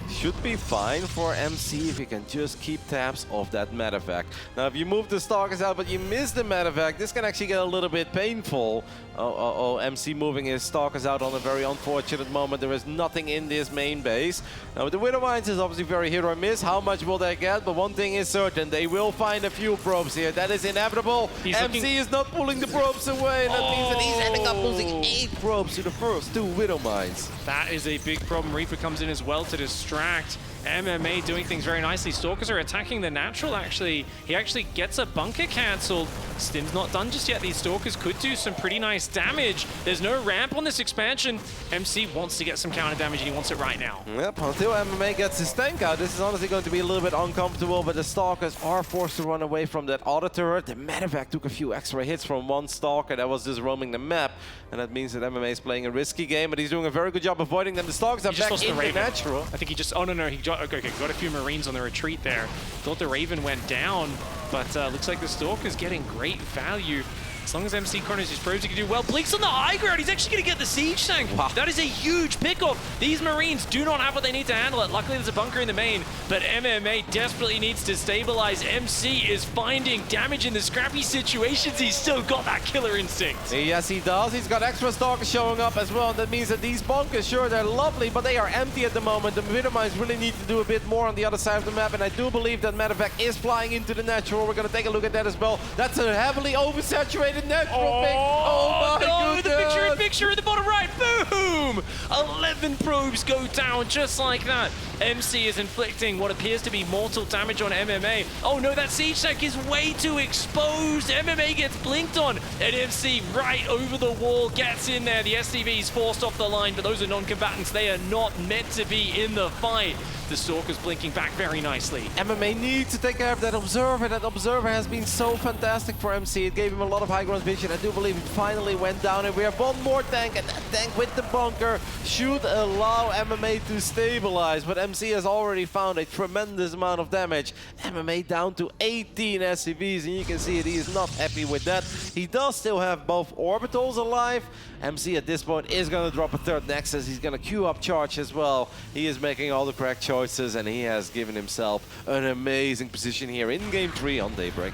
Should be fine for MC if you can just keep tabs of that medevac. Now, if you move the Stalkers out but you miss the medevac, this can actually get a little bit painful. MC moving his Stalkers out on a very unfortunate moment. There is nothing in this main base. Now, the Widow Mines is obviously very hit or miss. How much will they get? But one thing is certain, they will find a few probes here. That is inevitable. MC is not pulling the probes away. That means that he's ending up losing 8 probes to the first 2 Widow Mines. That is a big problem. Reaper comes in as well to distract. MMA doing things very nicely. Stalkers are attacking the natural, actually. He actually gets a bunker cancelled. Stim's not done just yet. These Stalkers could do some pretty nice damage. There's no ramp on this expansion. MC wants to get some counter damage, and he wants it right now. Yep, until MMA gets his tank out, this is honestly going to be a little bit uncomfortable, but the Stalkers are forced to run away from that auto turret. The medevac took a few extra hits from one Stalker that was just roaming the map, and that means that MMA is playing a risky game, but he's doing a very good job avoiding them. The Stalkers are back in the natural. I think he just, oh no, he got a few Marines on the retreat there. Thought the Raven went down, but looks like the Stalker's getting great value. As long as MC corners his probes, he can do well. Blink's on the high ground. He's actually going to get the siege tank. Wow. That is a huge pickoff. These Marines do not have what they need to handle it. Luckily, there's a bunker in the main, but MMA desperately needs to stabilize. MC is finding damage in the scrappy situations. He's still got that killer instinct. Yes, he does. He's got extra Stalkers showing up as well. That means that these bunkers, sure, they're lovely, but they are empty at the moment. The Widow Mines really need to do a bit more on the other side of the map, and I do believe that medevac is flying into the natural. We're going to take a look at that as well. That's a heavily oversaturated natural pick. Oh my goodness. The picture in the bottom right. Boom! 11 probes go down just like that. MC is inflicting what appears to be mortal damage on MMA. Oh no, that siege tank is way too exposed. MMA gets blinked on, and MC right over the wall gets in there. The SCV is forced off the line, but those are non-combatants. They are not meant to be in the fight. The Stalker's blinking back very nicely. MMA needs to take care of that Observer. That Observer has been so fantastic for MC. It gave him a lot of high ground vision. I do believe it finally went down, and we have one more tank, and that tank with the bunker should allow MMA to stabilize. But MC has already found a tremendous amount of damage. MMA down to 18 SCVs, and you can see it. He is not happy with that. He does still have both orbitals alive. MC at this point is going to drop a third Nexus. He's going to queue up charge as well. He is making all the correct choices, and he has given himself an amazing position here in Game 3 on Daybreak.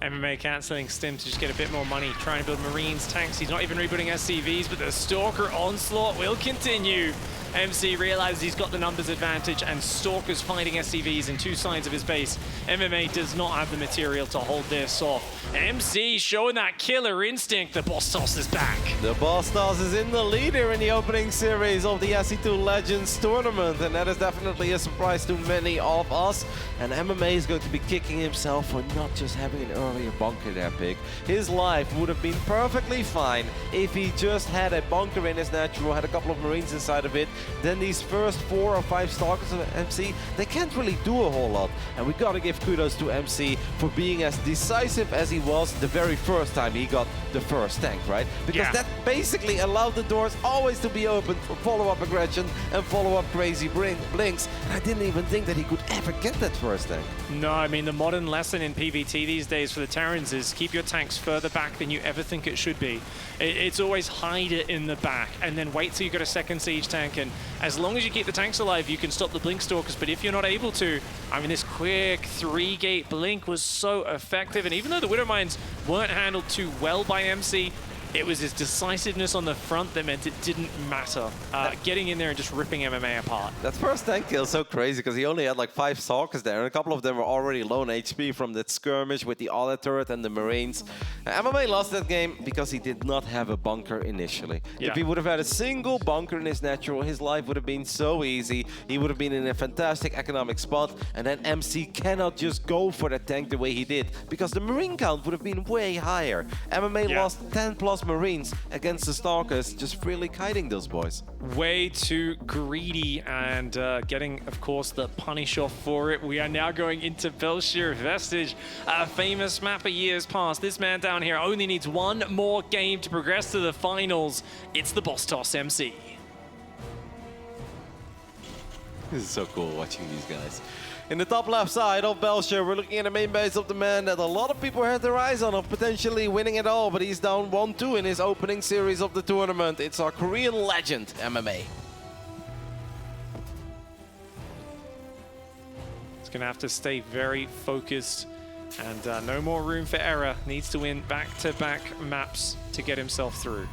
MMA cancelling Stim to just get a bit more money, trying to build Marines, tanks. He's not even rebooting SCVs, but the Stalker onslaught will continue. MC realizes he's got the numbers advantage, and Stalker's fighting SCVs in 2 sides of his base. MMA does not have the material to hold this off. MC showing that killer instinct. The boss toss is back. The boss toss is in the lead here in the opening series of the SC2 Legends tournament, and that is definitely a surprise to many of us. And MMA is going to be kicking himself for not just having an earlier bunker there, Pig. His life would have been perfectly fine if he just had a bunker in his natural, had a couple of Marines inside of it. Then these first 4 or 5 Stalkers of MC, they can't really do a whole lot. And we gotta give kudos to MC for being as decisive as he was the very first time he got the first tank, right? Because that basically allowed the doors always to be open for follow-up aggression and follow-up crazy blinks. And I didn't even think that he could ever get that first tank. No, I mean, the modern lesson in PvT these days for the Terrans is keep your tanks further back than you ever think it should be. It's always hide it in the back and then wait till you get a second siege tank. And as long as you keep the tanks alive, you can stop the blink stalkers. But if you're not able to, I mean, this quick 3-gate blink was so effective. And even though the Widow Mines weren't handled too well by MC, it was his decisiveness on the front that meant it didn't matter. Getting in there and just ripping MMA apart. That first tank kill is so crazy because he only had like 5 Stalkers there, and a couple of them were already low on HP from that skirmish with the auto turret and the Marines. MMA lost that game because he did not have a bunker initially. If he would have had a single bunker in his natural, his life would have been so easy. He would have been in a fantastic economic spot, and then MC cannot just go for that tank the way he did because the Marine count would have been way higher. MMA lost 10+ Marines against the Stalkers, just freely kiting those boys. Way too greedy and getting, of course, the punish off for it. We are now going into Belshire Vestige, a famous map of years past. This man down here only needs one more game to progress to the finals. It's the boss toss MC. This is so cool watching these guys. In the top left side of Belshire, we're looking at the main base of the man that a lot of people had their eyes on of potentially winning it all, but he's down 1-2 in his opening series of the tournament. It's our Korean legend, MMA. He's going to have to stay very focused and no more room for error. Needs to win back-to-back maps to get himself through.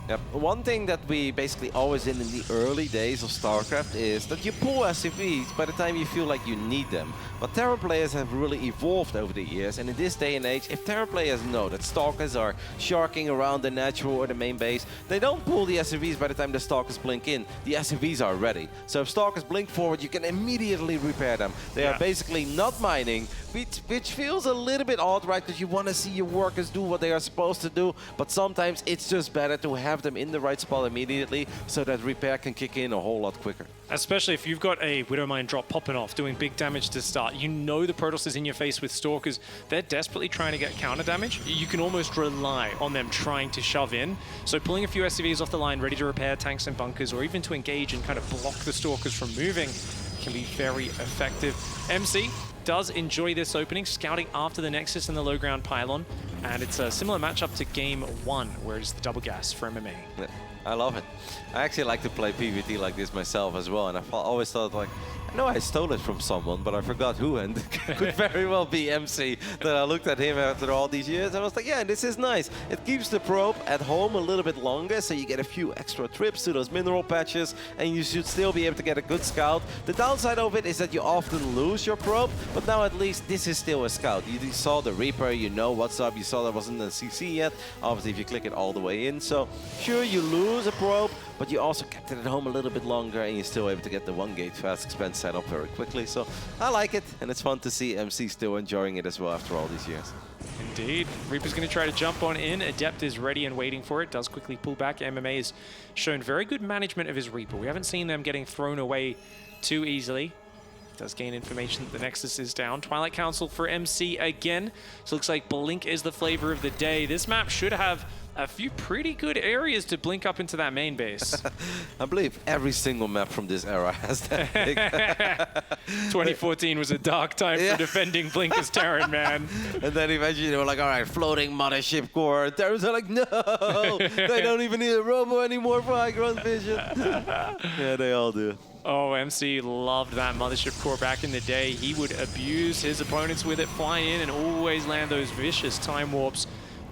Yep. One thing that we basically always did in the early days of StarCraft is that you pull SCVs by the time you feel like you need them. But Terran players have really evolved over the years, and in this day and age, if Terran players know that Stalkers are sharking around the natural or the main base, they don't pull the SCVs by the time the Stalkers blink in. The SCVs are ready. So if Stalkers blink forward, you can immediately repair them. They are basically not mining, which feels a little bit odd, right? Because you want to see your workers do what they are supposed to do, but sometimes it's just better to have them in the right spot immediately so that repair can kick in a whole lot quicker. Especially if you've got a Widow Mine drop popping off, doing big damage to start. You know the Protoss is in your face with Stalkers. They're desperately trying to get counter damage. You can almost rely on them trying to shove in. So pulling a few SCVs off the line, ready to repair tanks and bunkers, or even to engage and kind of block the Stalkers from moving, can be very effective. MC does enjoy this opening, scouting after the Nexus and the low ground pylon. And it's a similar matchup to game 1, where it's the double gas for MMA. Yeah, I love it. I actually like to play PvT like this myself as well, and I always thought, like, I know I stole it from someone, but I forgot who, and it could very well be MC. That I looked at him after all these years, and I was like, yeah, this is nice. It keeps the probe at home a little bit longer, so you get a few extra trips to those mineral patches, and you should still be able to get a good scout. The downside of it is that you often lose your probe, but now at least this is still a scout. You saw the Reaper, you know what's up, you saw there wasn't a CC yet, obviously if you click it all the way in. So sure, you lose a probe, but you also kept it at home a little bit longer, and you're still able to get the 1-gate fast expand set up very quickly. So I like it, and it's fun to see MC still enjoying it as well after all these years. Indeed. Reaper's going to try to jump on in. Adept is ready and waiting for it. Does quickly pull back. MMA has shown very good management of his Reaper. We haven't seen them getting thrown away too easily. Does gain information that the Nexus is down. Twilight Council for MC again. So looks like Blink is the flavor of the day. This map should have a few pretty good areas to blink up into that main base. I believe every single map from this era has that. 2014 was a dark time for defending Blink as Terran, man. And then eventually they were like, all right, floating mothership core. Terrans are like, no, they don't even need a robo anymore for high ground vision. Yeah, they all do. Oh, MC loved that mothership core back in the day. He would abuse his opponents with it, fly in and always land those vicious time warps.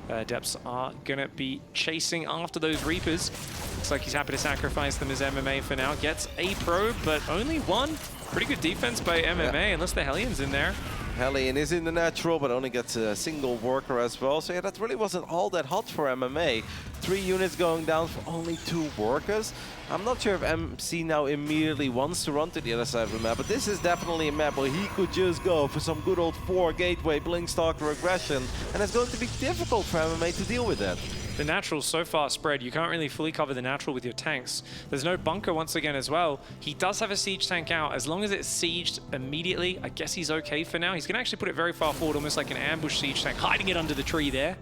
Adepts are going to be chasing after those Reapers. Looks like he's happy to sacrifice them as MMA for now. Gets a probe, but only one. Pretty good defense by MMA, unless the Hellion's in there. Hellion is in the natural, but only gets a single worker as well. So yeah, that really wasn't all that hot for MMA. 3 units going down for only 2 workers. I'm not sure if MC now immediately wants to run to the other side of the map, but this is definitely a map where he could just go for some good old 4 gateway blink stalker aggression, and it's going to be difficult for MMA to deal with that. The natural's so far spread, you can't really fully cover the natural with your tanks. There's no bunker once again as well. He does have a siege tank out. As long as it's sieged immediately, I guess he's okay for now. He's going to actually put it very far forward, almost like an ambush siege tank, hiding it under the tree there.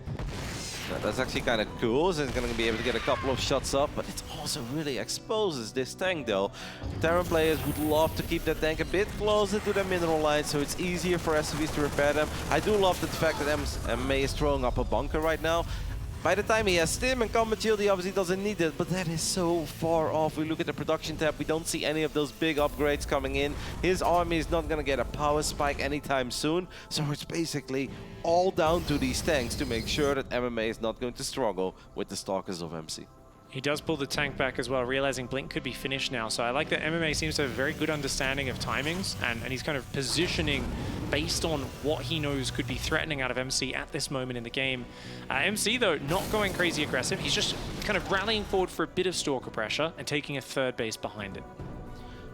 That's actually kind of cool, so he's going to be able to get a couple of shots up, but it also really exposes this tank though. Terran players would love to keep that tank a bit closer to the mineral line, so it's easier for SCVs to repair them. I do love the fact that MMA is throwing up a bunker right now. By the time he has Stim and Combat Shield, he obviously doesn't need it, but that is so far off. We look at the production tab, we don't see any of those big upgrades coming in. His army is not going to get a power spike anytime soon, so it's basically all down to these tanks to make sure that MMA is not going to struggle with the Stalkers of MC. He does pull the tank back as well, realizing Blink could be finished now. So I like that MMA seems to have a very good understanding of timings, and he's kind of positioning based on what he knows could be threatening out of MC at this moment in the game. MC, though, not going crazy aggressive. He's just kind of rallying forward for a bit of Stalker pressure and taking a 3rd base behind it.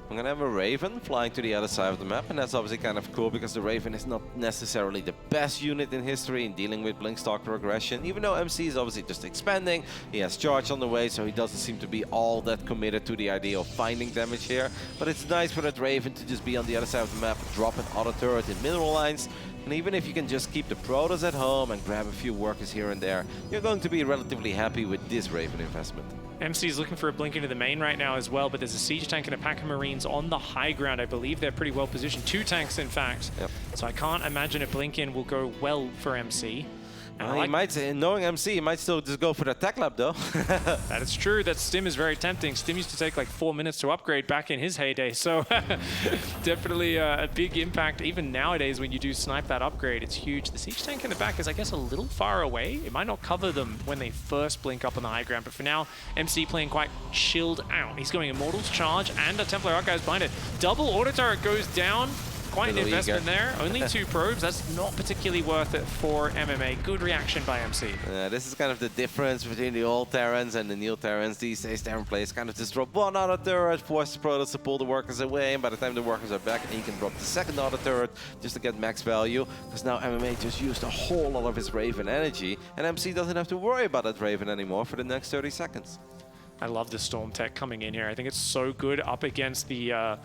I'm going to have a Raven flying to the other side of the map, and that's obviously kind of cool because the Raven is not necessarily the best unit in history in dealing with Blink Stalker aggression, even though MC is obviously just expanding. He has charge on the way, so he doesn't seem to be all that committed to the idea of finding damage here. But it's nice for that Raven to just be on the other side of the map, drop an auto turret in mineral lines, and even if you can just keep the Protoss at home and grab a few workers here and there, you're going to be relatively happy with this Raven investment. MC is looking for a blink into the main right now as well, but there's a siege tank and a pack of Marines on the high ground. I believe they're pretty well positioned. 2 tanks, in fact. Yep. So I can't imagine a blink in will go well for MC. He might, knowing MC, he might still just go for the tech lab though. That is true. That Stim is very tempting. Stim used to take like 4 minutes to upgrade back in his heyday, so definitely a big impact. Even nowadays when you do snipe that upgrade, it's huge. The siege tank in the back is, I guess, a little far away. It might not cover them when they first blink up on the high ground, but for now, MC playing quite chilled out. He's going Immortal's Charge and a Templar Archives behind it. Double auto turret goes down. Quite an investment there. Only 2 probes. That's not particularly worth it for MMA. Good reaction by MC. This is kind of the difference between the old Terrans and the new Terrans. These days, Terran players kind of just drop 1 auto turret, force the Protoss to pull the workers away, and by the time the workers are back, he can drop the 2nd auto turret just to get max value. Because now MMA just used a whole lot of his Raven energy, and MC doesn't have to worry about that Raven anymore for the next 30 seconds. I love the Storm Tech coming in here. I think it's so good up against the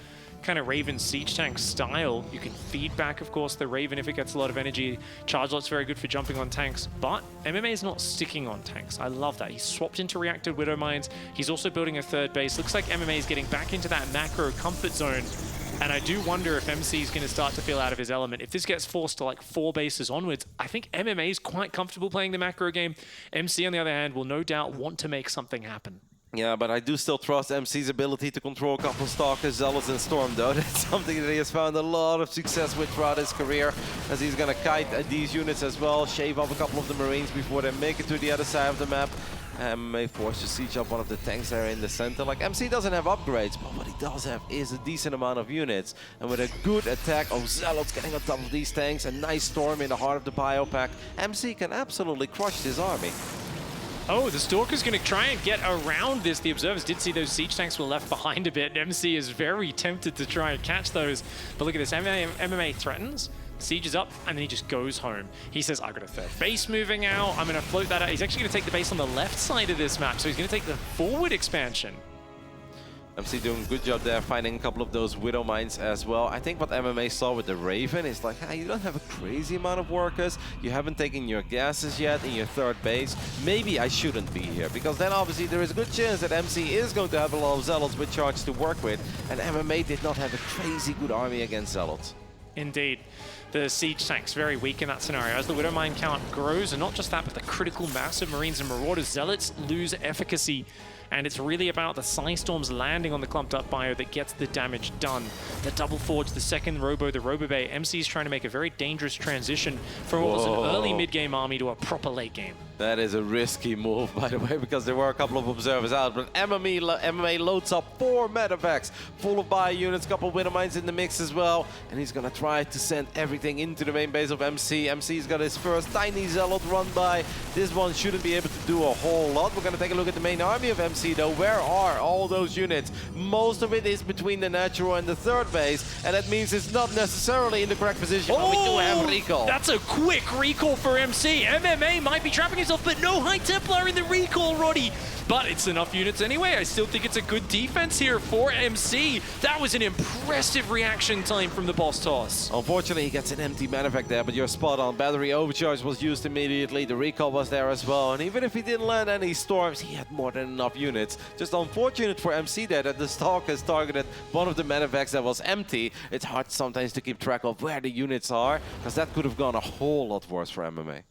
kind of Raven siege tank style. You can feed back, of course, the Raven if it gets a lot of energy. Chargelot's very good for jumping on tanks, but MMA is not sticking on tanks. I love that. He's swapped into reactive Widow Mines. He's also building a 3rd base. Looks like MMA is getting back into that macro comfort zone. And I do wonder if MC is going to start to feel out of his element. If this gets forced to like 4 bases onwards, I think MMA is quite comfortable playing the macro game. MC, on the other hand, will no doubt want to make something happen. Yeah, but I do still trust MC's ability to control a couple of Stalkers, Zealots, and Storm, though. That's something that he has found a lot of success with throughout his career, as he's going to kite these units as well, shave off a couple of the Marines before they make it to the other side of the map. May force to siege up one of the tanks there in the center. Like, MC doesn't have upgrades, but what he does have is a decent amount of units. And with a good attack of Zealots getting on top of these tanks, a nice Storm in the heart of the biopack, MC can absolutely crush this army. Oh, the Stalker's going to try and get around this. The Observers did see those siege tanks were left behind a bit. MC is very tempted to try and catch those. But look at this, MMA threatens, siege is up, and then he just goes home. He says, I've got a 3rd base moving out. I'm going to float that out. He's actually going to take the base on the left side of this map, so he's going to take the forward expansion. MC doing a good job there, finding a couple of those Widow Mines as well. I think what MMA saw with the Raven is like, hey, you don't have a crazy amount of workers. You haven't taken your gases yet in your 3rd base. Maybe I shouldn't be here, because then obviously there is a good chance that MC is going to have a lot of Zealots with charge to work with. And MMA did not have a crazy good army against Zealots. Indeed. The siege tank's very weak in that scenario. As the Widow Mine count grows, and not just that, but the critical mass of Marines and Marauders, Zealots lose efficacy. And it's really about the Psy Storms landing on the clumped up bio that gets the damage done. the double forge, the second Robo, the Robo Bay. MC is trying to make a very dangerous transition from what was an early mid-game army to a proper late game. That is a risky move, by the way, because there were a couple of observers out. But MMA loads up 4 medevacs, full of bio units, couple of Widow Mines in the mix as well. And he's going to try to send everything into the main base of MC. MC's got his first tiny Zealot run by. This one shouldn't be able to do a whole lot. We're going to take a look at the main army of MC, though. Where are all those units? Most of it is between the natural and the third base, and that means it's not necessarily in the correct position. But we do have recall. That's a quick recall for MC. MMA might be trapping himself, but no High Templar in the recall, Roddy. But it's enough units anyway. I still think it's a good defense here for MC. That was an impressive reaction time from the boss toss. Unfortunately, he gets an empty medevac there, but you're spot on. Battery overcharge was used immediately. The recall was there as well. And even if he didn't land any storms, he had more than enough units. Just unfortunate for MC there that the Stalkers targeted one of the medevacs that was empty. It's hard sometimes to keep track of where the units are, because that could have gone a whole lot worse for MMA.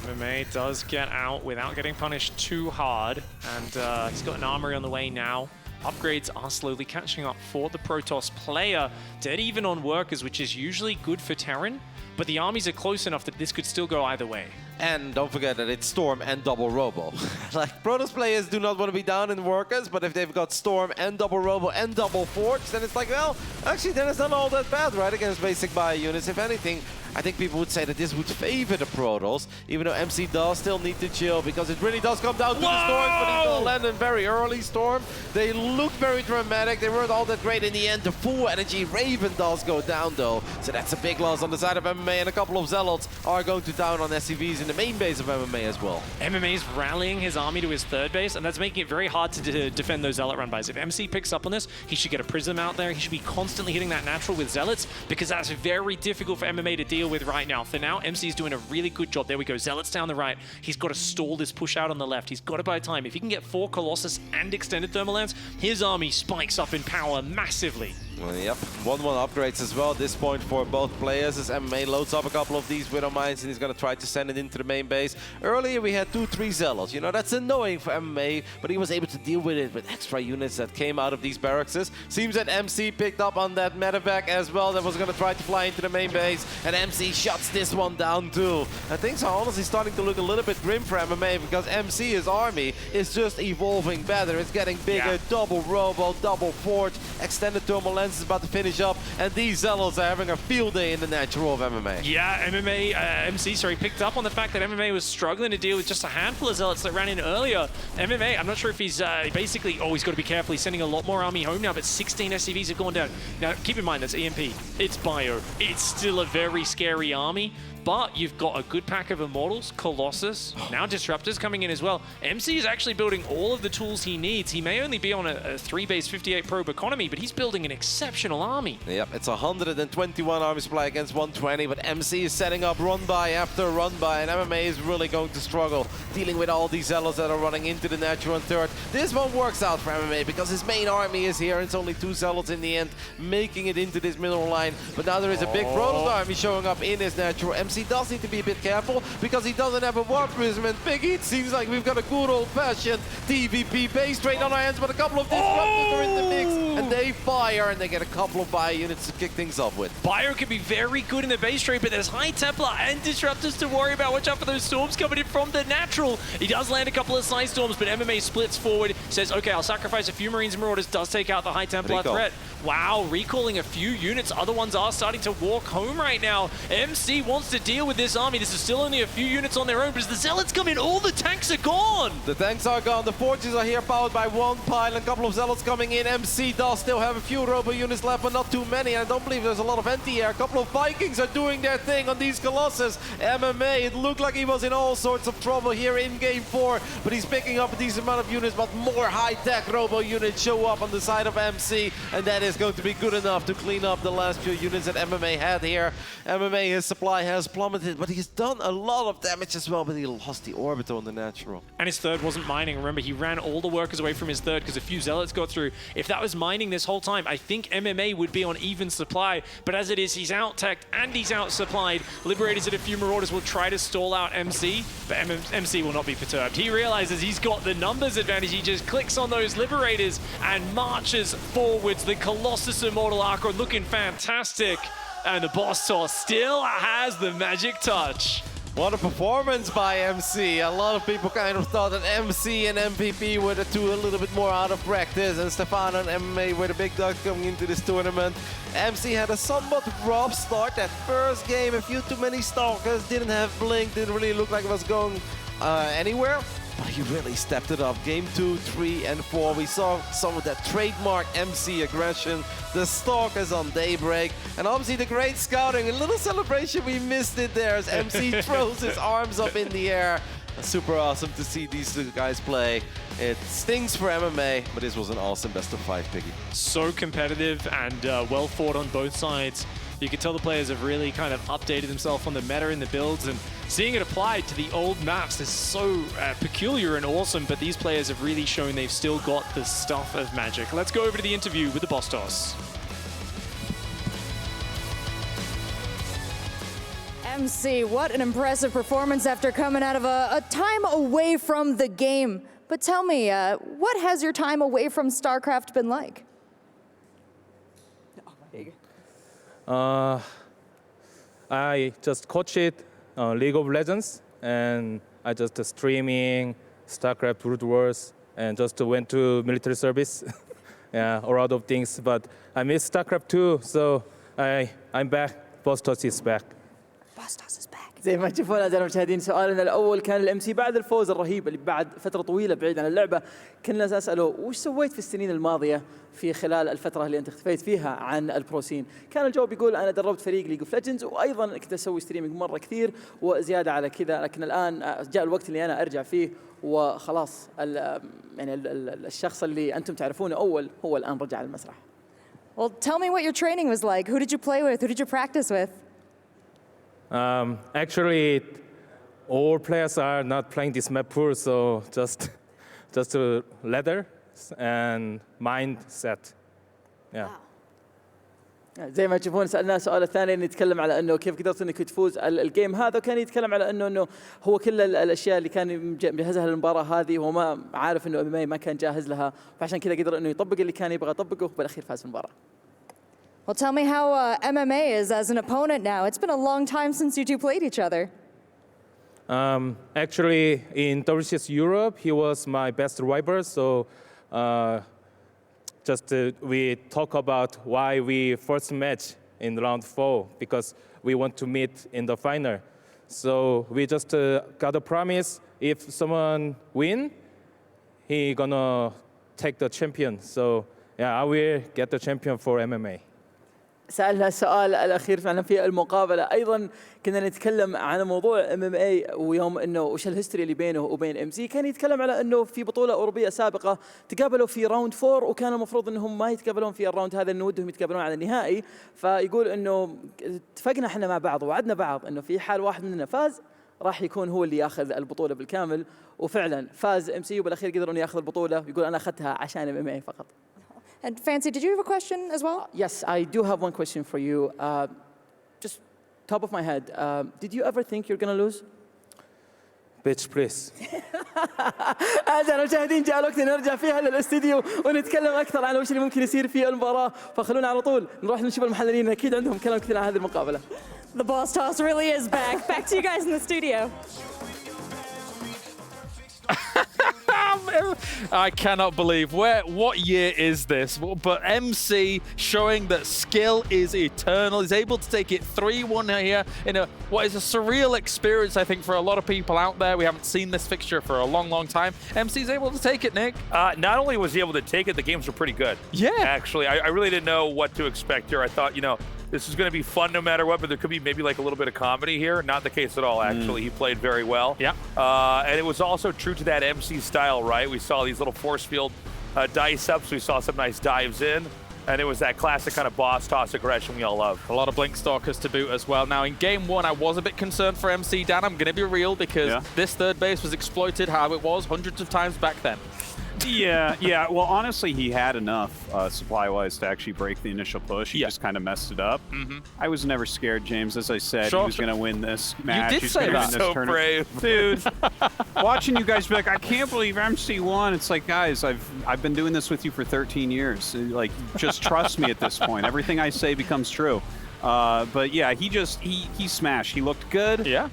MMA does get out without getting punished too hard, and he's got an armory on the way now. Upgrades are slowly catching up for the Protoss player. Dead even on workers, which is usually good for Terran, but the armies are close enough that this could still go either way. And don't forget that it's Storm and double Robo. Like, Protoss players do not want to be down in workers, but if they've got Storm and double Robo and double Forge, then it's like, well, actually, then it's not all that bad, right, against basic bio units. If anything, I think people would say that this would favor the Protoss, even though MC does still need to chill, because it really does come down to the Storms, but he's gonna land in very early Storm. They look very dramatic. They weren't all that great in the end. The full energy Raven does go down, though, so that's a big loss on the side of MMA, and a couple of Zealots are going to down on SCVs in the main base of MMA as well. MMA is rallying his army to his third base, and that's making it very hard to defend those Zealot run-bys. If MC picks up on this, he should get a Prism out there. He should be constantly hitting that natural with Zealots, because that's very difficult for MMA to deal with right now. For now, MC is doing a really good job. There we go. Zealots down the right. He's got to stall this push out on the left. He's got to buy time. If he can get 4 Colossus and extended thermal lance, his army spikes up in power massively. Well, yep, 1-1 upgrades as well at this point for both players as MMA loads up a couple of these Widow Mines and he's going to try to send it into the main base. Earlier we had 2-3 Zealots. You know, that's annoying for MMA, but he was able to deal with it with extra units that came out of these barracks. Seems that MC picked up on that medevac as well that was going to try to fly into the main base, and MC shuts this one down too. And things are honestly starting to look a little bit grim for MMA because MC, his army, is just evolving better. It's getting bigger, double Robo, double Forge, extended thermal lens is about to finish up, and these Zealots are having a field day in the natural of MMA. Yeah, MC picked up on the fact that MMA was struggling to deal with just a handful of Zealots that ran in earlier. MMA, I'm not sure if he's basically, he's got to be careful. He's sending a lot more army home now, but 16 SCVs have gone down. Now, keep in mind, that's EMP. It's bio. It's still a very scary army. But you've got a good pack of Immortals, Colossus, now Disruptors coming in as well. MC is actually building all of the tools he needs. He may only be on a 3-base 58 probe economy, but he's building an exceptional army. Yep, it's 121 army supply against 120, but MC is setting up run-by after run-by, and MMA is really going to struggle dealing with all these Zealots that are running into the natural and third. This one works out for MMA because his main army is here. It's only 2 Zealots in the end, making it into this middle line. But now there is a big Protoss army showing up in his natural. MC does need to be a bit careful because he doesn't have a Warp Prism, and Biggie, it seems like we've got a good old-fashioned TVP base trade on our hands, but a couple of Disruptors are in the mix, and they fire, and they get a couple of bio units to kick things off with. Bio can be very good in the base trade, but there's High Templar and Disruptors to worry about. Watch out for those storms coming in from the natural. He does land a couple of side storms, but MMA splits forward, says, okay, I'll sacrifice a few Marines and Marauders, does take out the High Templar threat. Wow, recalling a few units. Other ones are starting to walk home right now. MC wants to deal with this army. This is still only a few units on their own, but as the Zealots come in, all the tanks are gone. The tanks are gone. The Forges are here, powered by 1 pile. A couple of Zealots coming in. MC does still have a few Robo units left, but not too many. I don't believe there's a lot of anti-air. A couple of Vikings are doing their thing on these Colossus. MMA, it looked like he was in all sorts of trouble here in Game 4, but he's picking up a decent amount of units, but more high-tech Robo units show up on the side of MC, and that is going to be good enough to clean up the last few units that MMA had here. MMA, his supply has plummeted, but he's done a lot of damage as well, but he lost the Orbital on the natural. And his third wasn't mining. Remember, he ran all the workers away from his third because a few Zealots got through. If that was mining this whole time, I think MMA would be on even supply, but as it is, he's out-teched and he's out-supplied. Liberators and a few Marauders will try to stall out MC, but MC will not be perturbed. He realizes he's got the numbers advantage. He just clicks on those Liberators and marches forwards. The Colossus Immortal Archon looking fantastic. And the boss toss still has the magic touch. What a performance by MC. A lot of people kind of thought that MC and MVP were the two a little bit more out of practice, and Stefano and MMA were the big dogs coming into this tournament. MC had a somewhat rough start. That first game, a few too many Stalkers, didn't have Blink, didn't really look like it was going anywhere. But he really stepped it up. Game 2, 3, and 4. We saw some of that trademark MC aggression. The Stalkers on Daybreak. And obviously the great scouting. A little celebration, we missed it there as MC throws his arms up in the air. Super awesome to see these two guys play. It stings for MMA, but this was an awesome best of 5, Piggy. So competitive and well fought on both sides. You can tell the players have really kind of updated themselves on the meta and the builds, and seeing it applied to the old maps is so peculiar and awesome, but these players have really shown they've still got the stuff of magic. Let's go over to the interview with the boss toss. MC, what an impressive performance after coming out of a time away from the game. But tell me, what has your time away from StarCraft been like? I just coached League of Legends, and I just streaming StarCraft Brood Wars, and just went to military service. Yeah, a lot of things, but I miss StarCraft too, so I'm back. Boss Toss is back. Boss Toss is back. زي ما تشوفون أعزائي المشاهدين، سؤالنا الأول كان الام سي بعد الفوز الرهيب اللي بعد فترة طويلة بعيد عن اللعبة. كنا نسأله وش سويت في السنين الماضية في خلال الفترة اللي أنت اختفيت فيها عن البروسين؟ كان الجواب يقول أنا دربت فريق ليج اوف ليجندز، وأيضا كنت أسوي ستريمينج مرة كثير وزيادة على كذا، لكن الآن جاء الوقت اللي أنا أرجع فيه وخلاص يعني الشخص اللي أنتم تعرفونه أول هو الآن رجع على المسرح. Well, tell me what your training was like. Who did you play with? Who did you practice with? Actually, all players are not playing this map pool, so just a ladder and mindset. Yeah. زي ما تشوفون سألناه السؤال الثاني نتكلم على انه كيف قدرت انك تفوز الجيم هذا، وكان يتكلم على انه هو كل الاشياء اللي كان مجهزها للمباراه هذه هو ما عارف انه MMA ما كان جاهز لها، فعشان كذا قدر انه يطبق اللي كان يبغى يطبقه وبالاخير فاز في المباراه. Well, tell me how MMA is as an opponent now. It's been a long time since you two played each other. Actually, in WCS Europe, he was my best rival, so we talk about why we first match in round 4, because we want to meet in the final. So we just got a promise, if someone win, he gonna take the champion. So yeah, I will get the champion for MMA. سألنا السؤال الأخير فعلا في المقابلة، أيضا كنا نتكلم عن موضوع MMA ويوم إنه وش الهيستوري اللي بينه وبين MC. كان يتكلم على إنه في بطولة أوروبية سابقة تقابلوا في راوند 4، وكان المفروض إنهم ما يتقابلون في الراوند هذا، إنه ودهم يتقابلون على النهائي. فيقول إنه اتفقنا إحنا مع بعض ووعدنا بعض إنه في حال واحد مننا فاز راح يكون هو اللي ياخذ البطولة بالكامل، وفعلا فاز MC وبالأخير قدر إنه ياخذ البطولة. يقول أنا أخذتها عشان MMA فقط. And Fancy, did you have a question as well? Yes, I do have one question for you. Just top of my head, did you ever think you're going to lose? Bitch, please. أعزائي المشاهدين جاء الوقت نرجع فيها للاستديو ونتكلم أكثر عن وش اللي ممكن يصير في المباراة، فخلونا على طول نروح نشوف المحللين، أكيد عندهم كلام كثير عن هذه المقابلة. The boss toss really is back. Back to you guys in the studio. I cannot believe what year is this? But MC showing that skill is eternal. He's able to take it 3-1 here in what is a surreal experience, I think, for a lot of people out there. We haven't seen this fixture for a long, long time. MC's able to take it, Nick. Not only was he able to take it, the games were pretty good. Yeah. Actually, I really didn't know what to expect here. I thought, this is going to be fun no matter what, but there could be maybe like a little bit of comedy here. Not the case at all, actually. He played very well. Yeah. And it was also true to that MC style, right? We saw these little force field dice ups. We saw some nice dives in. And it was that classic kind of boss toss aggression we all love. A lot of Blink Stalkers to boot as well. Now, in game 1, I was a bit concerned for MC, Dan. I'm going to be real, because this third base was exploited how it was hundreds of times back then. Yeah. Well, honestly, he had enough supply-wise to actually break the initial push. He just kind of messed it up. I was never scared, James. As I said, he was going to win this match. did He's say gonna that. win this So tournament. brave. Dude. Watching you guys be like, I can't believe MC won. It's like, guys, I've been doing this with you for 13 years. Like, just trust me at this point. Everything I say becomes true. But yeah, he smashed. He looked good. Yeah.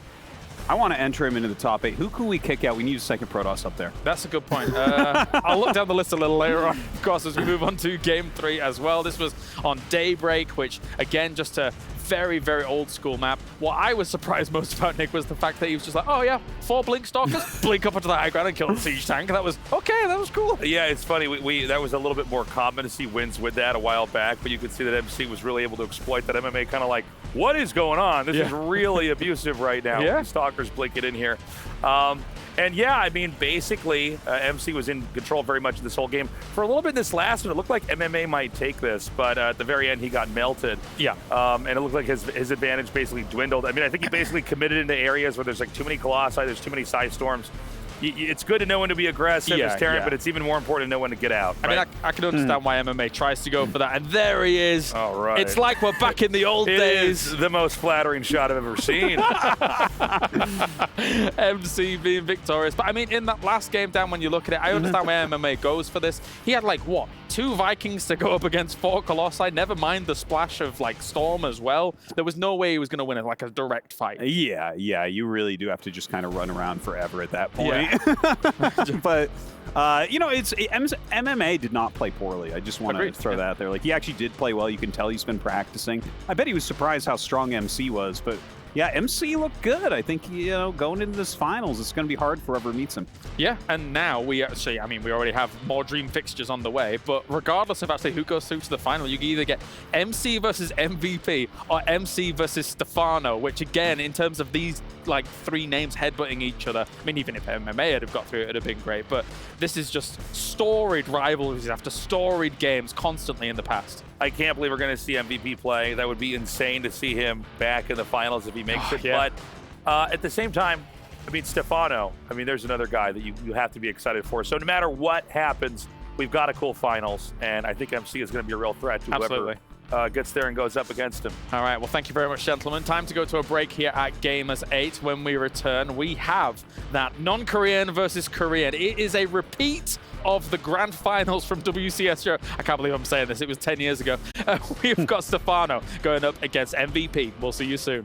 I want to enter him into the top 8. Who can we kick out? We need a second Protoss up there. That's a good point. I'll look down the list a little later on, of course, as we move on to Game 3 as well. This was on Daybreak, which, again, just a very, very old school map. What I was surprised most about, Nick, was the fact that he was just like, oh yeah, 4 Blink Stalkers, blink up onto the high ground and kill the siege tank. That was, okay, that was cool. Yeah, it's funny. That was a little bit more common to see wins with that a while back, but you could see that MC was really able to exploit that. MMA kind of like, what is going on? This is really abusive right now. Yeah. Stalkers blinking in here. And yeah, I mean, basically, MC was in control very much of this whole game. For a little bit in this last one, it looked like MMA might take this, but at the very end, he got melted. Yeah. And it looked like his advantage basically dwindled. I mean, I think he basically committed into areas where there's like too many Colossi, there's too many Side Storms. It's good to know when to be aggressive as Terran, but it's even more important to know when to get out. I mean, I can understand why MMA tries to go for that, and there he is. All right. It's like we're back in the old days. It is the most flattering shot I've ever seen. MC being victorious. But I mean, in that last game, Dan, when you look at it, I understand where MMA goes for this. He had like, what, 2 Vikings to go up against 4 Colossi, never mind the splash of like Storm as well. There was no way he was going to win it like a direct fight. Yeah, you really do have to just kind of run around forever at that point. Yeah. But, you know, MMA did not play poorly. I just want to throw that out there. Like, he actually did play well. You can tell he's been practicing. I bet he was surprised how strong MC was, but yeah, MC looked good. I think, you know, going into this finals, it's going to be hard for whoever meets him. Yeah, and now we actually, I mean, we already have more dream fixtures on the way, but regardless of actually who goes through to the final, you can either get MC versus MVP or MC versus Stefano, which again, in terms of these like 3 names headbutting each other, I mean, even if MMA had have got through, it would have been great, but this is just storied rivalries after storied games constantly in the past. I can't believe we're going to see MVP play. That would be insane to see him back in the finals if he makes it. Yeah. But at the same time, I mean, Stefano, I mean, there's another guy that you have to be excited for. So no matter what happens, we've got a cool finals, and I think MC is going to be a real threat to whoever gets there and goes up against him. All right, well, thank you very much, gentlemen. Time to go to a break here at Gamers8. When we return, we have that non-Korean versus Korean. It is a repeat of the grand finals from WCS. I can't believe I'm saying this. It was 10 years ago. We've got Stefano going up against MVP. We'll see you soon.